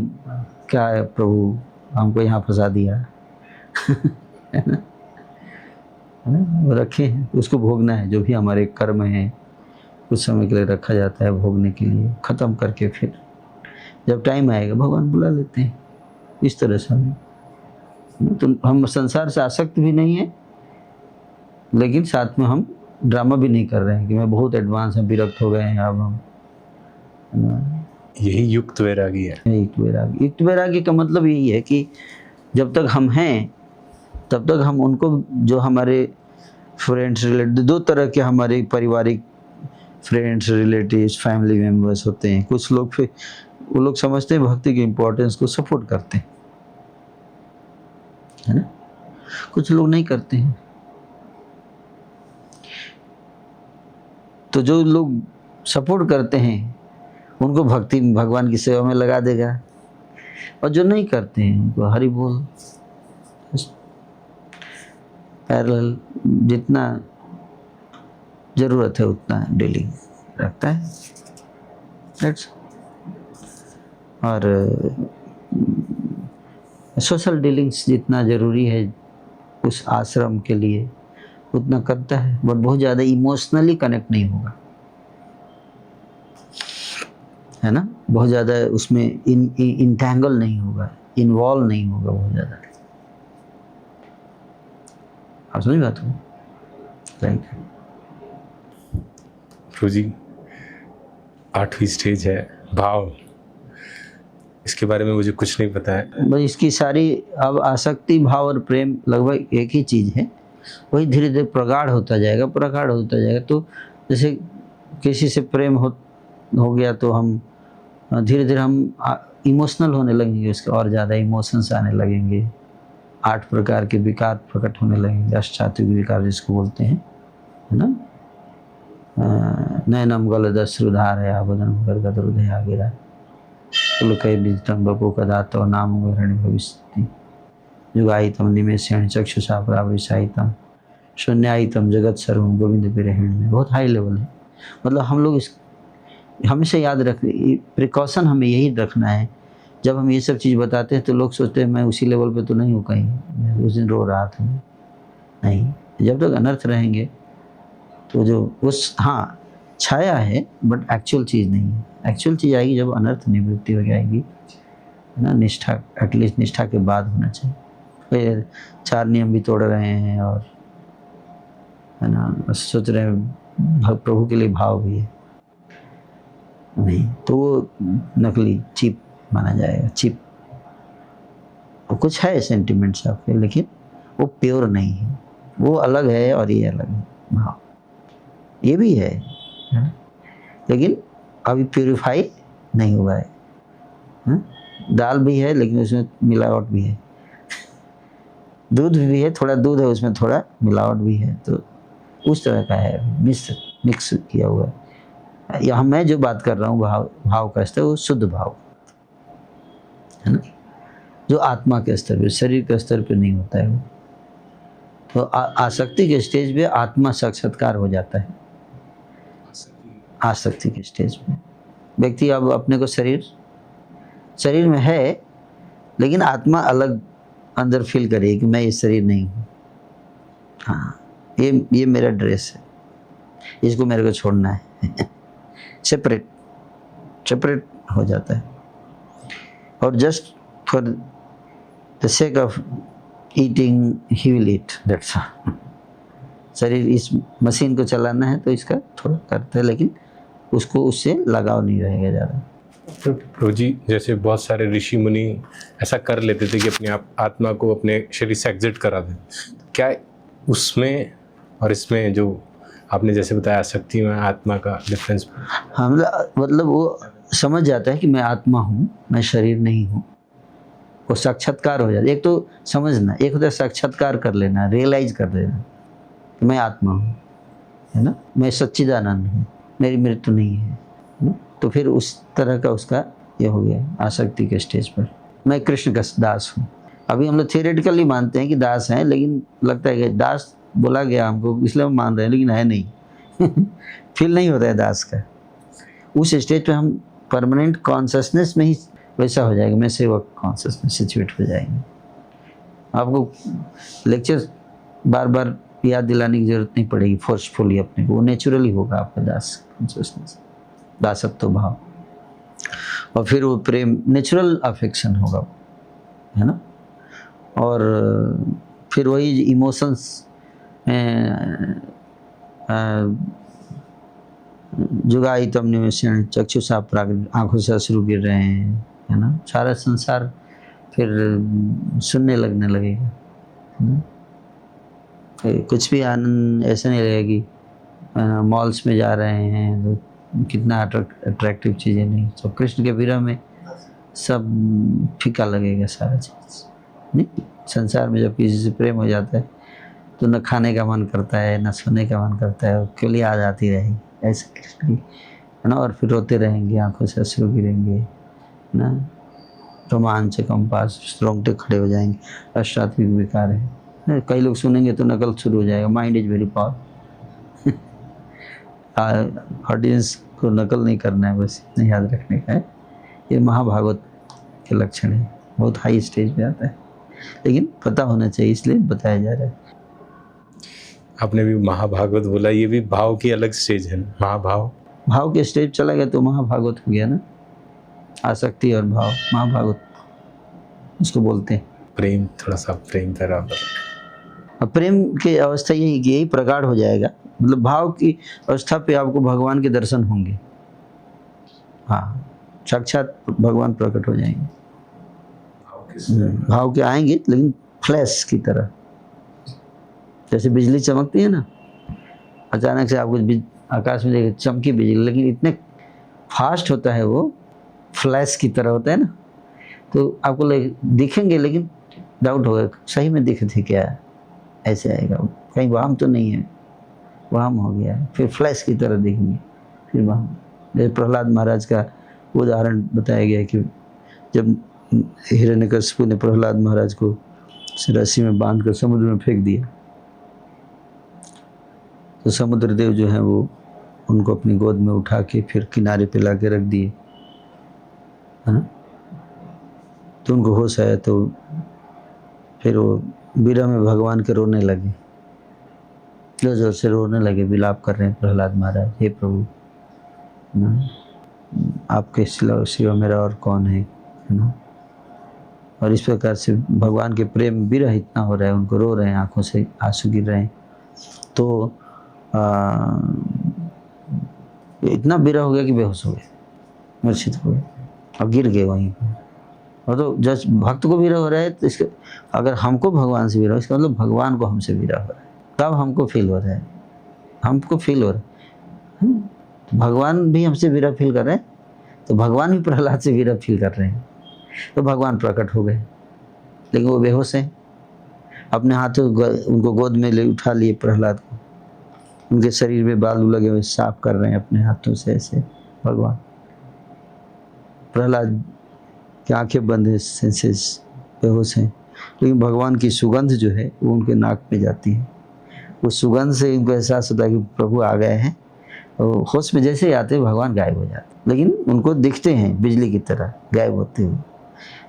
क्या है प्रभु हमको यहाँ फंसा दिया है ना, वो रखे हैं उसको भोगना है, जो भी हमारे कर्म हैं कुछ समय के लिए रखा जाता है भोगने के लिए, ख़त्म करके फिर जब टाइम आएगा भगवान बुला लेते हैं। इस तरह से तो हम संसार से आसक्त भी नहीं है, लेकिन साथ में हम ड्रामा भी नहीं कर रहे हैं कि मैं बहुत एडवांस है, विरक्त हो गए हैं अब हम, है ना। यही युक्त वैरागी है। युक्त वैरागी, युक्त वैरागी का मतलब यही है कि जब तक हम हैं तब तक हम उनको, जो हमारे फ्रेंड्स रिलेटिव, दो तरह के हमारे पारिवारिक फ्रेंड्स रिलेटिव्स फैमिली मेम्बर्स होते हैं। कुछ लोग फिर वो लोग समझते हैं भक्ति की इम्पोर्टेंस को, सपोर्ट करते हैं, है ना। कुछ लोग नहीं करते हैं। तो जो लोग सपोर्ट करते हैं उनको भक्ति भगवान की सेवा में लगा देगा, और जो नहीं करते हैं उनको हरि बोल पैरेलल जितना ज़रूरत है उतना डीलिंग रखता है। दैट्स और सोशल डीलिंग्स जितना ज़रूरी है उस आश्रम के लिए उतना करता है, बट बहुत ज़्यादा इमोशनली कनेक्ट नहीं होगा, है ना। बहुत ज़्यादा उसमें इंटैंगल नहीं होगा, इन्वॉल्व नहीं होगा बहुत ज़्यादा। आप समझ बात हो? राइट। प्रभु जी 8वीं स्टेज है भाव, इसके बारे में मुझे कुछ नहीं पता है। बस इसकी सारी अब आसक्ति भाव और प्रेम लगभग एक ही चीज़ है, वही धीरे धीरे प्रगाढ़ होता जाएगा, प्रगाढ़ होता जाएगा। तो जैसे किसी से प्रेम हो गया तो हम धीरे धीरे हम इमोशनल होने लगेंगे, उसके और ज़्यादा इमोशंस आने लगेंगे, 8 प्रकार के विकार प्रकट होने लगेंगे, अष्टात्विक विकार जिसको बोलते हैं, है ना। नैनम गलदश्रुधार है आबदन गर्गद हृदय आगिरा पुलकय डिजितम बपो कदातो नाम गृहण भविष्यति युगायितम निमेषेण चक्षुषा प्रावृषायितम शून्यायितम जगत सर्वम गोविंद विरहिण में। बहुत हाई लेवल है। मतलब हम लोग इस हमेशा याद रख, प्रिकॉशन हमें यही रखना है। जब हम ये सब चीज़ बताते हैं तो लोग सोचते हैं मैं उसी लेवल पे तो नहीं हूँ कहीं, मैं उस दिन रो रहा था। नहीं, जब तक अनर्थ रहेंगे तो जो उस हाँ छाया है बट एक्चुअल चीज़ नहीं है। एक्चुअल चीज़ आएगी जब अनर्थ निवृत्ति हो जाएगी, है ना। निष्ठा, एटलीस्ट निष्ठा के बाद होना चाहिए। फिर 4 नियम भी तोड़ रहे हैं और, है ना, सोच रहे हैं प्रभु के लिए भाव भी है, नहीं तो वो नकली चीप माना जाएगा। चीप वो कुछ है सेंटिमेंट्स आपके, लेकिन वो प्योर नहीं है, वो अलग है और ये अलग है भाव। ये भी है लेकिन अभी प्यूरिफाई नहीं हुआ है। दाल भी है लेकिन उसमें मिलावट भी है, दूध भी है, थोड़ा दूध है उसमें थोड़ा मिलावट भी है, तो उस तरह का है, मिक्स किया हुआ है। यहाँ मैं जो बात कर रहा हूँ भाव का स्तर, वो शुद्ध भाव है ना, जो आत्मा के स्तर पे, शरीर के स्तर पे नहीं होता है वो। तो आसक्ति के स्टेज पे आत्मा साक्षात्कार हो जाता है। आसक्ति के स्टेज पे व्यक्ति अब अपने को शरीर में है, लेकिन आत्मा अलग अंदर फील करे कि मैं ये शरीर नहीं हूँ। हाँ, ये मेरा ड्रेस है, इसको मेरे को छोड़ना है। सेपरेट हो जाता है। और just for the sake of eating he will eat, that's all. शरीर इस मशीन को चलाना है तो इसका थोड़ा करता है, लेकिन उसको उससे लगाव नहीं रहेगा ज़्यादा। तो प्रभु जी जैसे बहुत सारे ऋषि मुनि ऐसा कर लेते थे कि अपने आप आत्मा को अपने शरीर से एग्जिट करा दें, क्या उसमें और इसमें जो आपने जैसे बताया आसक्ति में आत्मा का डिफरेंस? हम मतलब वो समझ जाता है कि मैं आत्मा हूँ, मैं शरीर नहीं हूँ, वो साक्षात्कार हो जाता है। एक तो समझना, एक होता है साक्षात्कार कर लेना, रियलाइज कर लेना कि मैं आत्मा हूँ, है ना, मैं सच्चिदानंद हूँ, मेरी मृत्यु नहीं है ना? तो फिर उस तरह का उसका ये हो गया आसक्ति के स्टेज पर। मैं कृष्ण का दास हूँ। अभी हम लोग थियोरेटिकली मानते हैं कि दास हैं, लेकिन लगता है कि दास बोला गया हमको इसलिए हम मान रहे हैं, लेकिन है नहीं। फील नहीं होता है दास का। उस स्टेज पे हम परमानेंट कॉन्शसनेस में ही वैसा हो जाएगा, मैं सेवक कॉन्शसनेस सिचुएट हो जाएंगे। आपको लेक्चर बार बार याद दिलाने की जरूरत नहीं पड़ेगी फोर्सफुली अपने को, वो नेचुरली होगा आपका दास कॉन्शसनेस, दासत्व भाव। और फिर वो प्रेम नेचुरल अफेक्शन होगा, है ना। और फिर वही इमोशंस जुगाई तम निवेशन चक्षुषा प्राग, आंखों से अश्रु गिर रहे हैं, है ना। सारा संसार फिर सुनने लगने लगेगा, है ना? कुछ भी आनंद ऐसा नहीं लगेगा कि मॉल्स में जा रहे हैं तो कितना अट्रैक्टिव चीज़ें नहीं, तो कृष्ण के विरह में सब फीका लगेगा सारा चीज़, नहीं। संसार में जब किसी से प्रेम हो जाता है तो न खाने का मन करता है, न सोने का मन करता है, केवल याद आती रहेगी ऐसे कृष्ण की, है ना। और फिर रोते रहेंगे, आंखों से अश्रु गिरेंगे ना, रोमांच कंपास रोंगटे खड़े हो जाएंगे, अष्टात्मिक विकार है। कई लोग सुनेंगे तो नकल शुरू हो जाएगा, mind is very power. Audience को नकल नहीं करना है, बस इतना याद रखने का है। ये महाभागवत के लक्षण है, बहुत हाई स्टेज पे आता है, लेकिन पता होना चाहिए इसलिए बताया जा रहा है। आपने भी महाभागवत बोला, ये भी भाव की अलग स्टेज है। महाभाव, भाव के स्टेज चला गया तो महाभागवत हो गया ना। आसक्ति और भाव महाभागवत उसको बोलते हैं। प्रेम, थोड़ा सा प्रेम बराबर। अब प्रेम की अवस्था यही प्रगाढ़ हो जाएगा, मतलब भाव की अवस्था पे आपको भगवान के दर्शन होंगे। हाँ, साक्षात भगवान प्रकट हो जाएंगे। भाव के आएंगे लेकिन फ्लैश की तरह, जैसे बिजली चमकती है ना, अचानक से आपको आकाश में देखे चमकी बिजली, लेकिन इतने फास्ट होता है वो, फ्लैश की तरह होता है ना, तो आपको दिखेंगे लेकिन डाउट होगा सही में दिखे थे क्या, ऐसे आएगा। कहीं वाम तो नहीं है, वाम हो गया, फिर फ्लैश की तरह दिखेंगे, फिर वाम। जैसे प्रहलाद महाराज का उदाहरण बताया गया कि जब हिरण्यकशिपु ने प्रहलाद महाराज को रस्सी में बांधकर समुद्र में फेंक दिया, तो समुद्र देव जो है वो उनको अपनी गोद में उठा के फिर किनारे पे ला के रख दिए, है ना। तो उनको होश आया, तो फिर वो विरह में भगवान के रोने लगे, जोर जोर से रोने लगे, विलाप कर रहे हैं प्रहलाद महाराज, हे प्रभु, ना आपके सिवा मेरा और कौन है ना। और इस प्रकार से भगवान के प्रेम विरह इतना हो रहा है, उनको रो रहे हैं, आंखों से आंसू गिर रहे हैं। तो इतना विरह हो गया कि बेहोश हो गए, मूर्छित हो गए और गिर गए वहीं पर। और तो जब भक्त को विरह हो रहा है तो इसके, अगर हमको भगवान से विरह, इसका मतलब भगवान को हमसे विरह हो रहा है, तब हमको फील हो रहा है, हमको फील हो रहा है। भगवान भी हमसे विरह फील कर रहे हैं, तो भगवान भी प्रहलाद से विरह फील कर रहे हैं, तो भगवान प्रकट हो गए, लेकिन वो बेहोश हैं। अपने हाथों उनको गोद में ले उठा लिए प्रहलाद को, उनके शरीर में बाल लगे हुए साफ कर रहे हैं अपने हाथों से ऐसे भगवान। प्रहलाद की आंखें बंद है, सेंसेस बेहोश हैं, लेकिन भगवान की सुगंध जो है वो उनके नाक पे जाती है। उस सुगंध से इनको एहसास होता है कि प्रभु आ गए हैं, और होश में जैसे ही आते हैं भगवान गायब हो जाते, लेकिन उनको दिखते हैं बिजली की तरह गायब होते हुए।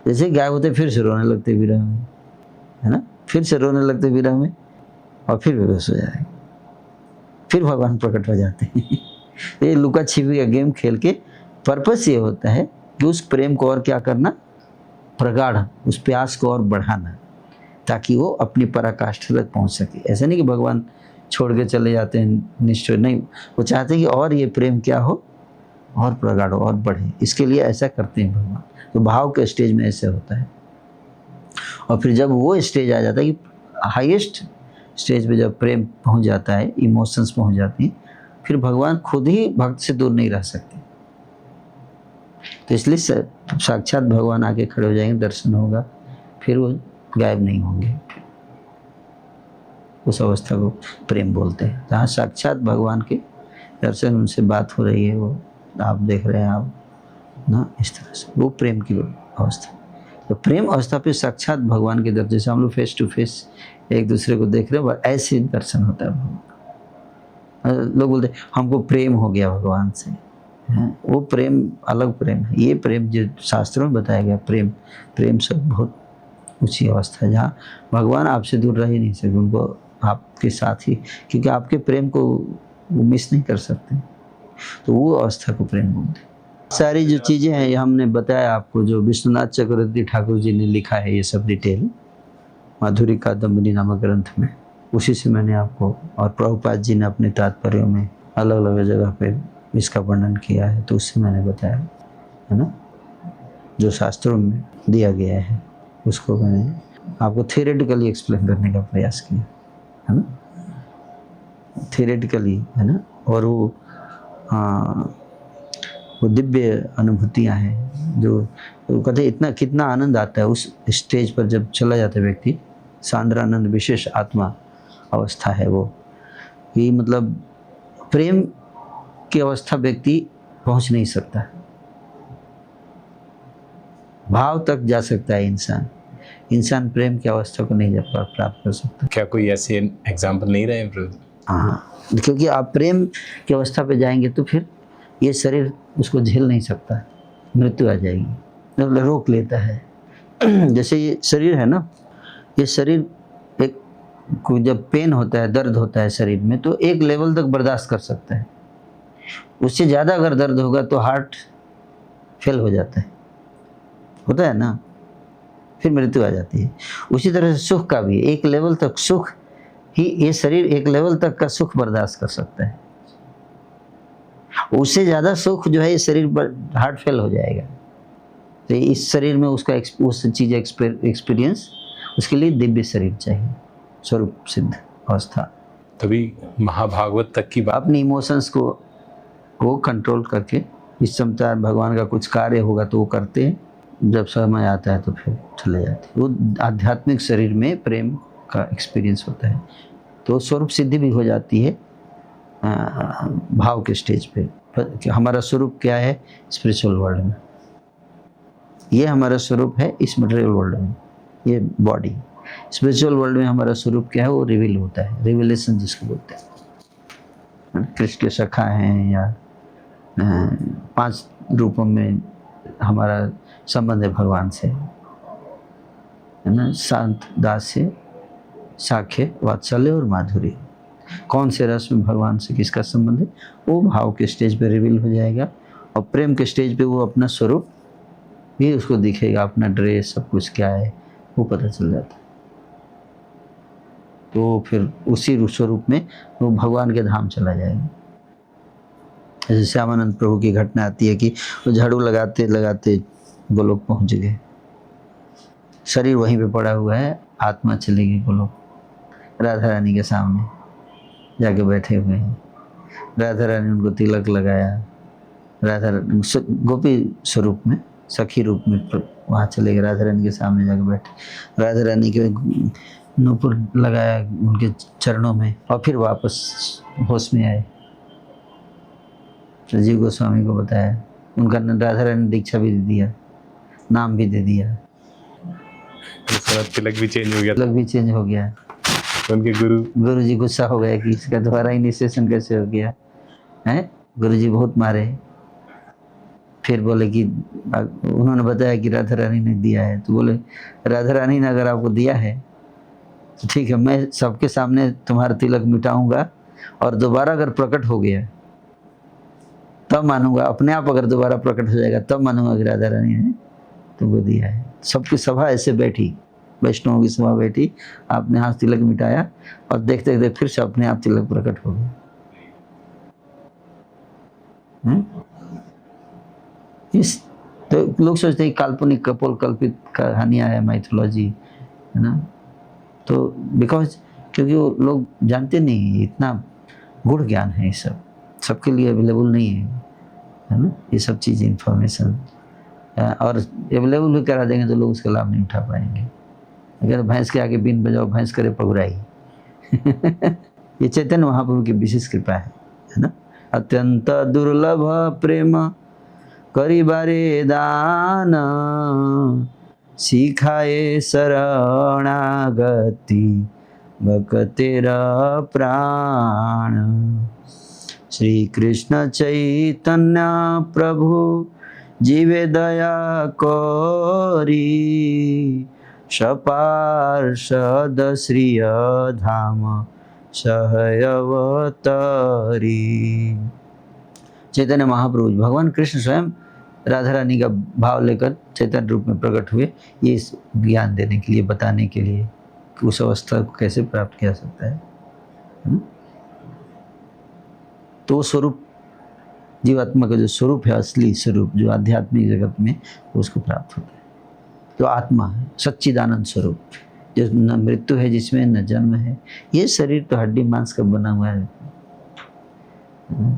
जैसे गायब होते फिर से रोने लगते विरह में, है ना, फिर से रोने लगते विरह में, और फिर बेहोश हो जाएंगे, फिर भगवान प्रकट हो जाते हैं। ये लुका छिपी का गेम खेल के पर्पस ये होता है कि उस प्रेम को और क्या करना, प्रगाढ़, उस प्यास को और बढ़ाना, ताकि वो अपनी पराकाष्ठा तक पहुंच सके। ऐसा नहीं कि भगवान छोड़ के चले जाते हैं निश्चय, नहीं, वो चाहते हैं कि और ये प्रेम क्या हो, और प्रगाढ़ हो और बढ़े, इसके लिए ऐसा करते हैं भगवान। तो भाव के स्टेज में ऐसे होता है। और फिर जब वो स्टेज आ जाता है कि हाईएस्ट स्टेज पे जब प्रेम पहुंच जाता है, इमोशंस पहुंच जाती हैं, फिर भगवान खुद ही भक्त से दूर नहीं रह सकते। तो इसलिए साक्षात भगवान आके खड़े हो जाएंगे, दर्शन होगा, फिर वो गायब नहीं होंगे। उस अवस्था को प्रेम बोलते हैं, जहाँ साक्षात भगवान के दर्शन, उनसे बात हो रही है, वो आप देख रहे हैं आप ना, इस तरह से वो प्रेम की अवस्था। तो प्रेम अवस्था पे साक्षात भगवान के दर्शन, जैसे हम लोग फेस टू फेस एक दूसरे को देख रहे हैं, ऐसे दर्शन होता है भगवान। लोग बोलते हैं हमको प्रेम हो गया भगवान से, हैं, वो प्रेम अलग प्रेम है। ये प्रेम जो शास्त्रों में बताया गया प्रेम, प्रेम सब बहुत ऊंची अवस्था है जहाँ भगवान आपसे दूर रह ही नहीं सकते, उनको आपके साथ ही, क्योंकि आपके प्रेम को वो मिस नहीं कर सकते, तो वो अवस्था को प्रेम बोलते हैं। सारी जो चीज़ें हैं ये हमने बताया आपको, जो विश्वनाथ चक्रवर्ती ठाकुर जी ने लिखा है ये सब डिटेल माधुरी कादम्बरी नामक ग्रंथ में, उसी से मैंने आपको, और प्रभुपाद जी ने अपने तात्पर्यों में अलग अलग जगह पे इसका वर्णन किया है, तो उससे मैंने बताया है ना, जो शास्त्रों में दिया गया है उसको मैंने आपको थियोरेटिकली एक्सप्लेन करने का प्रयास किया है ना, थियोरेटिकली है ना। और वो दिव्य अनुभूतियाँ हैं जो तो कहते इतना कितना आनंद आता है उस स्टेज पर जब चला जाता है व्यक्ति, सांद्रानंद विशेष आत्मा अवस्था है वो, कि मतलब प्रेम की अवस्था व्यक्ति पहुंच नहीं सकता, भाव तक जा सकता है इंसान, इंसान प्रेम की अवस्था को नहीं प्राप्त कर सकता। क्या कोई ऐसे एग्जाम्पल नहीं रहे प्रभु? हाँ, क्योंकि आप प्रेम की अवस्था पे जाएंगे तो फिर ये शरीर उसको झेल नहीं सकता, मृत्यु आ जाएगी, मतलब रोक लेता है। जैसे ये शरीर है ना, ये शरीर एक जब पेन होता है, दर्द होता है शरीर में, तो एक लेवल तक बर्दाश्त कर सकता है, उससे ज़्यादा अगर दर्द होगा तो हार्ट फेल हो जाता है, होता है ना, फिर मृत्यु आ जाती है। उसी तरह से सुख का भी एक लेवल तक सुख ही, ये शरीर एक लेवल तक का सुख बर्दाश्त कर सकता है, उससे ज़्यादा सुख जो है ये शरीर पर हार्ट फेल हो जाएगा। तो इस शरीर में उसका उस चीज़ एक्सपीरियंस, उसके लिए दिव्य शरीर चाहिए, स्वरूप सिद्ध अवस्था। तभी महाभागवत तक की बात, अपनी इमोशंस को कंट्रोल करके, इस क्षमता भगवान का कुछ कार्य होगा तो वो करते हैं, जब समय आता है तो फिर चले जाते हैं। वो आध्यात्मिक शरीर में प्रेम का एक्सपीरियंस होता है, तो स्वरूप सिद्धि भी हो जाती है भाव के स्टेज पे। कि हमारा स्वरूप क्या है स्पिरिचुअल वर्ल्ड में, ये हमारा स्वरूप है इस मटेरियल वर्ल्ड में, ये बॉडी। स्पिरिचुअल वर्ल्ड में हमारा स्वरूप क्या है वो रिवील होता है, रिविलेशन जिसको बोलते हैं। कृष्ण के सखा हैं या 5 रूपों में हमारा संबंध है भगवान से, है ना, शांत, दास्य, साख्य, वात्सल्य और माधुर्य। कौन से रस में भगवान से किसका संबंध है वो भाव के स्टेज पे रिवील हो जाएगा, और प्रेम के स्टेज पे वो अपना स्वरूप भी उसको दिखेगा, अपना ड्रेस सब कुछ क्या है वो पता चल जाता है। तो फिर उसी स्वरूप में वो भगवान के धाम चला जाएगा। जैसे श्यामानंद प्रभु की घटना आती है कि वो झाड़ू लगाते लगाते गोलोक पहुंच गए, शरीर वहीं पे पड़ा हुआ है, आत्मा चली गई गोलोक, राधा रानी के सामने जाके बैठे हुए हैं। राधा रानी उनको तिलक लगाया, राधा गोपी स्वरूप में, सखी रूप में वहाँ चले गए, राधा रानी के सामने जाके बैठे, राधा रानी के नूपुर लगाया उनके चरणों में, और फिर वापस होश में आए। राजीव गोस्वामी को बताया, उनका राधा रानी दीक्षा भी दे दिया, नाम भी दे दिया, तिलक भी चेंज हो गया, तिलक भी चेंज हो गया। उनके गुरु जी गुस्सा हो गया कि इसका दोबारा इनिशिएशन कैसे हो गया है, गुरु जी बहुत मारे। फिर बोले कि उन्होंने बताया कि राधा रानी ने दिया है, तो बोले राधा रानी ने अगर आपको दिया है तो ठीक है, मैं सबके सामने तुम्हारा तिलक मिटाऊंगा, और दोबारा अगर प्रकट हो गया तब मानूंगा, अपने आप अगर दोबारा प्रकट हो जाएगा तब मानूंगा कि राधा रानी ने तुमको दिया है। सबकी सभा ऐसे बैठी, वैष्णवों की सभा बैठी, आपने हाथ तिलक मिटाया, और देखते देखते फिर से अपने आप तिलक प्रकट हो गया। इस तो लोग सोचते हैं काल्पनिक कपोल कल्पित कहानियाँ है, माइथोलॉजी है ना, तो बिकॉज क्योंकि वो लोग जानते नहीं, इतना गूढ़ ज्ञान है, ये सब सबके लिए अवेलेबल नहीं है ना, ये सब चीज़ इंफॉर्मेशन, और अवेलेबल भी करा देंगे तो लोग उसका लाभ नहीं उठा पाएंगे। अगर भैंस के आगे बीन बजाओ भैंस करे पगुराई। ये चैतन्य महाप्रभु की विशेष कृपा है ना। अत्यंत दुर्लभ प्रेम करिबारे दान, सिखाए शरणागति भक्तेर प्राण। श्री कृष्ण चैतन्य प्रभु जीवे दया कोरी, सपार्षद श्रिय धाम सहयवतरी। चैतन्य महाप्रभु भगवान कृष्ण स्वयं राधा रानी का भाव लेकर चैतन्य रूप में प्रकट हुए, ये ज्ञान देने के लिए, बताने के लिए कि उस अवस्था को कैसे प्राप्त किया सकता है। तो वो स्वरूप, जीवात्मा का जो स्वरूप है, असली स्वरूप जो आध्यात्मिक जगत में, उसको प्राप्त होता है। तो आत्मा है सच्चिदानंद स्वरूप, जो न मृत्यु है, जिसमें न जन्म है। ये शरीर तो हड्डी मांस का बना हुआ है,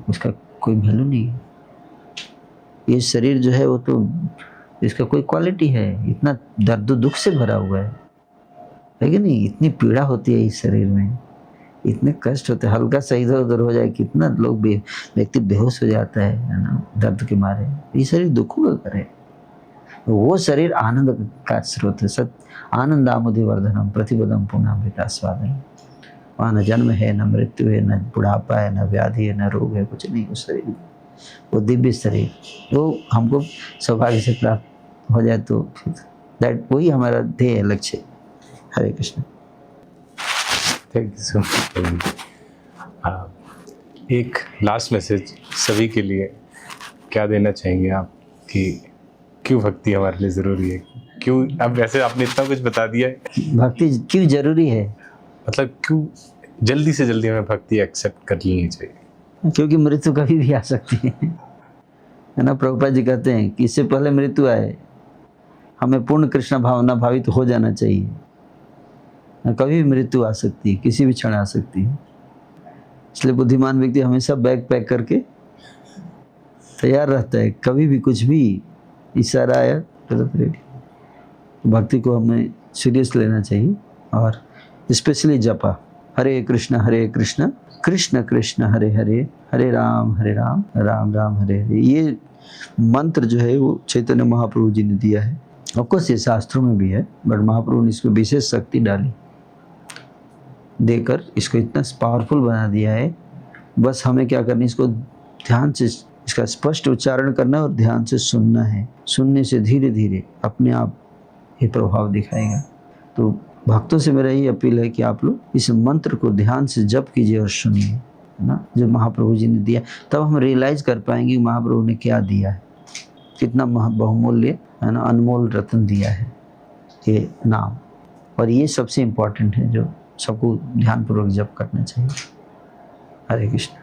उसका कोई वैल्यू नहीं है। ये शरीर जो है वो तो, इसका कोई क्वालिटी है? इतना दर्द दुख से भरा हुआ है कि नहीं? इतनी पीड़ा होती है इस शरीर में, इतने कष्ट होते हैं, हल्का सा इधर उधर हो जाए कितना लोग व्यक्ति बेहोश हो जाता है ना, दर्द के मारे। ये शरीर दुखों का घर है, वो शरीर आनंद का स्रोत है। सत आनंद आमुदि वर्धनम प्रतिपदम पुनः स्वादन। वहाँ न जन्म है, न मृत्यु है, न बुढ़ापा है, न व्याधि है, न रोग है, कुछ नहीं। उस शरीर, वो दिव्य शरीर, वो हमको सौभाग्य से प्राप्त हो जाए तो दैट वही हमारा ध्येय लक्ष्य। Hare Krishna. Thank you so much. एक लास्ट मैसेज सभी के लिए क्या देना चाहेंगे आप कि क्यों भक्ति हमारे लिए ज़रूरी है? क्यों, अब वैसे आपने इतना कुछ बता दिया है, भक्ति क्यों जरूरी है? मतलब क्यों जल्दी से जल्दी हमें भक्ति एक्सेप्ट कर लेनी चाहिए? क्योंकि मृत्यु कभी भी आ सकती है ना। प्रभुपाद जी कहते हैं कि इससे पहले मृत्यु आए हमें पूर्ण कृष्ण भावना भावित हो जाना चाहिए। कभी भी मृत्यु आ सकती है, किसी भी क्षण आ सकती है। इसलिए बुद्धिमान व्यक्ति हमेशा बैग पैक करके तैयार रहता है, कभी भी कुछ भी इशारा आया तुरंत रेडी। भक्ति को हमें सीरियस लेना चाहिए, और स्पेशली जपा हरे कृष्ण कृष्ण कृष्ण हरे हरे, हरे राम राम राम हरे हरे। ये मंत्र जो है वो चैतन्य महाप्रभु जी ने दिया है। ऑफकोर्स ये शास्त्रों में भी है, बट महाप्रभु ने इसको विशेष शक्ति डाली, देकर इसको इतना पावरफुल बना दिया है। बस हमें क्या करना है, इसको ध्यान से, इसका स्पष्ट उच्चारण करना और ध्यान से सुनना है। सुनने से धीरे धीरे अपने आप ये प्रभाव दिखाएगा। तो भक्तों से मेरा ये अपील है कि आप लोग इस मंत्र को ध्यान से जप कीजिए और सुनिए, है ना, जो महाप्रभु जी ने दिया। तब हम रियलाइज कर पाएंगे महाप्रभु ने क्या दिया है, कितना बहुमूल्य, है ना, अनमोल रत्न दिया है ये नाम। और ये सबसे इम्पोर्टेंट है जो सबको ध्यानपूर्वक जप करना चाहिए। हरे कृष्ण।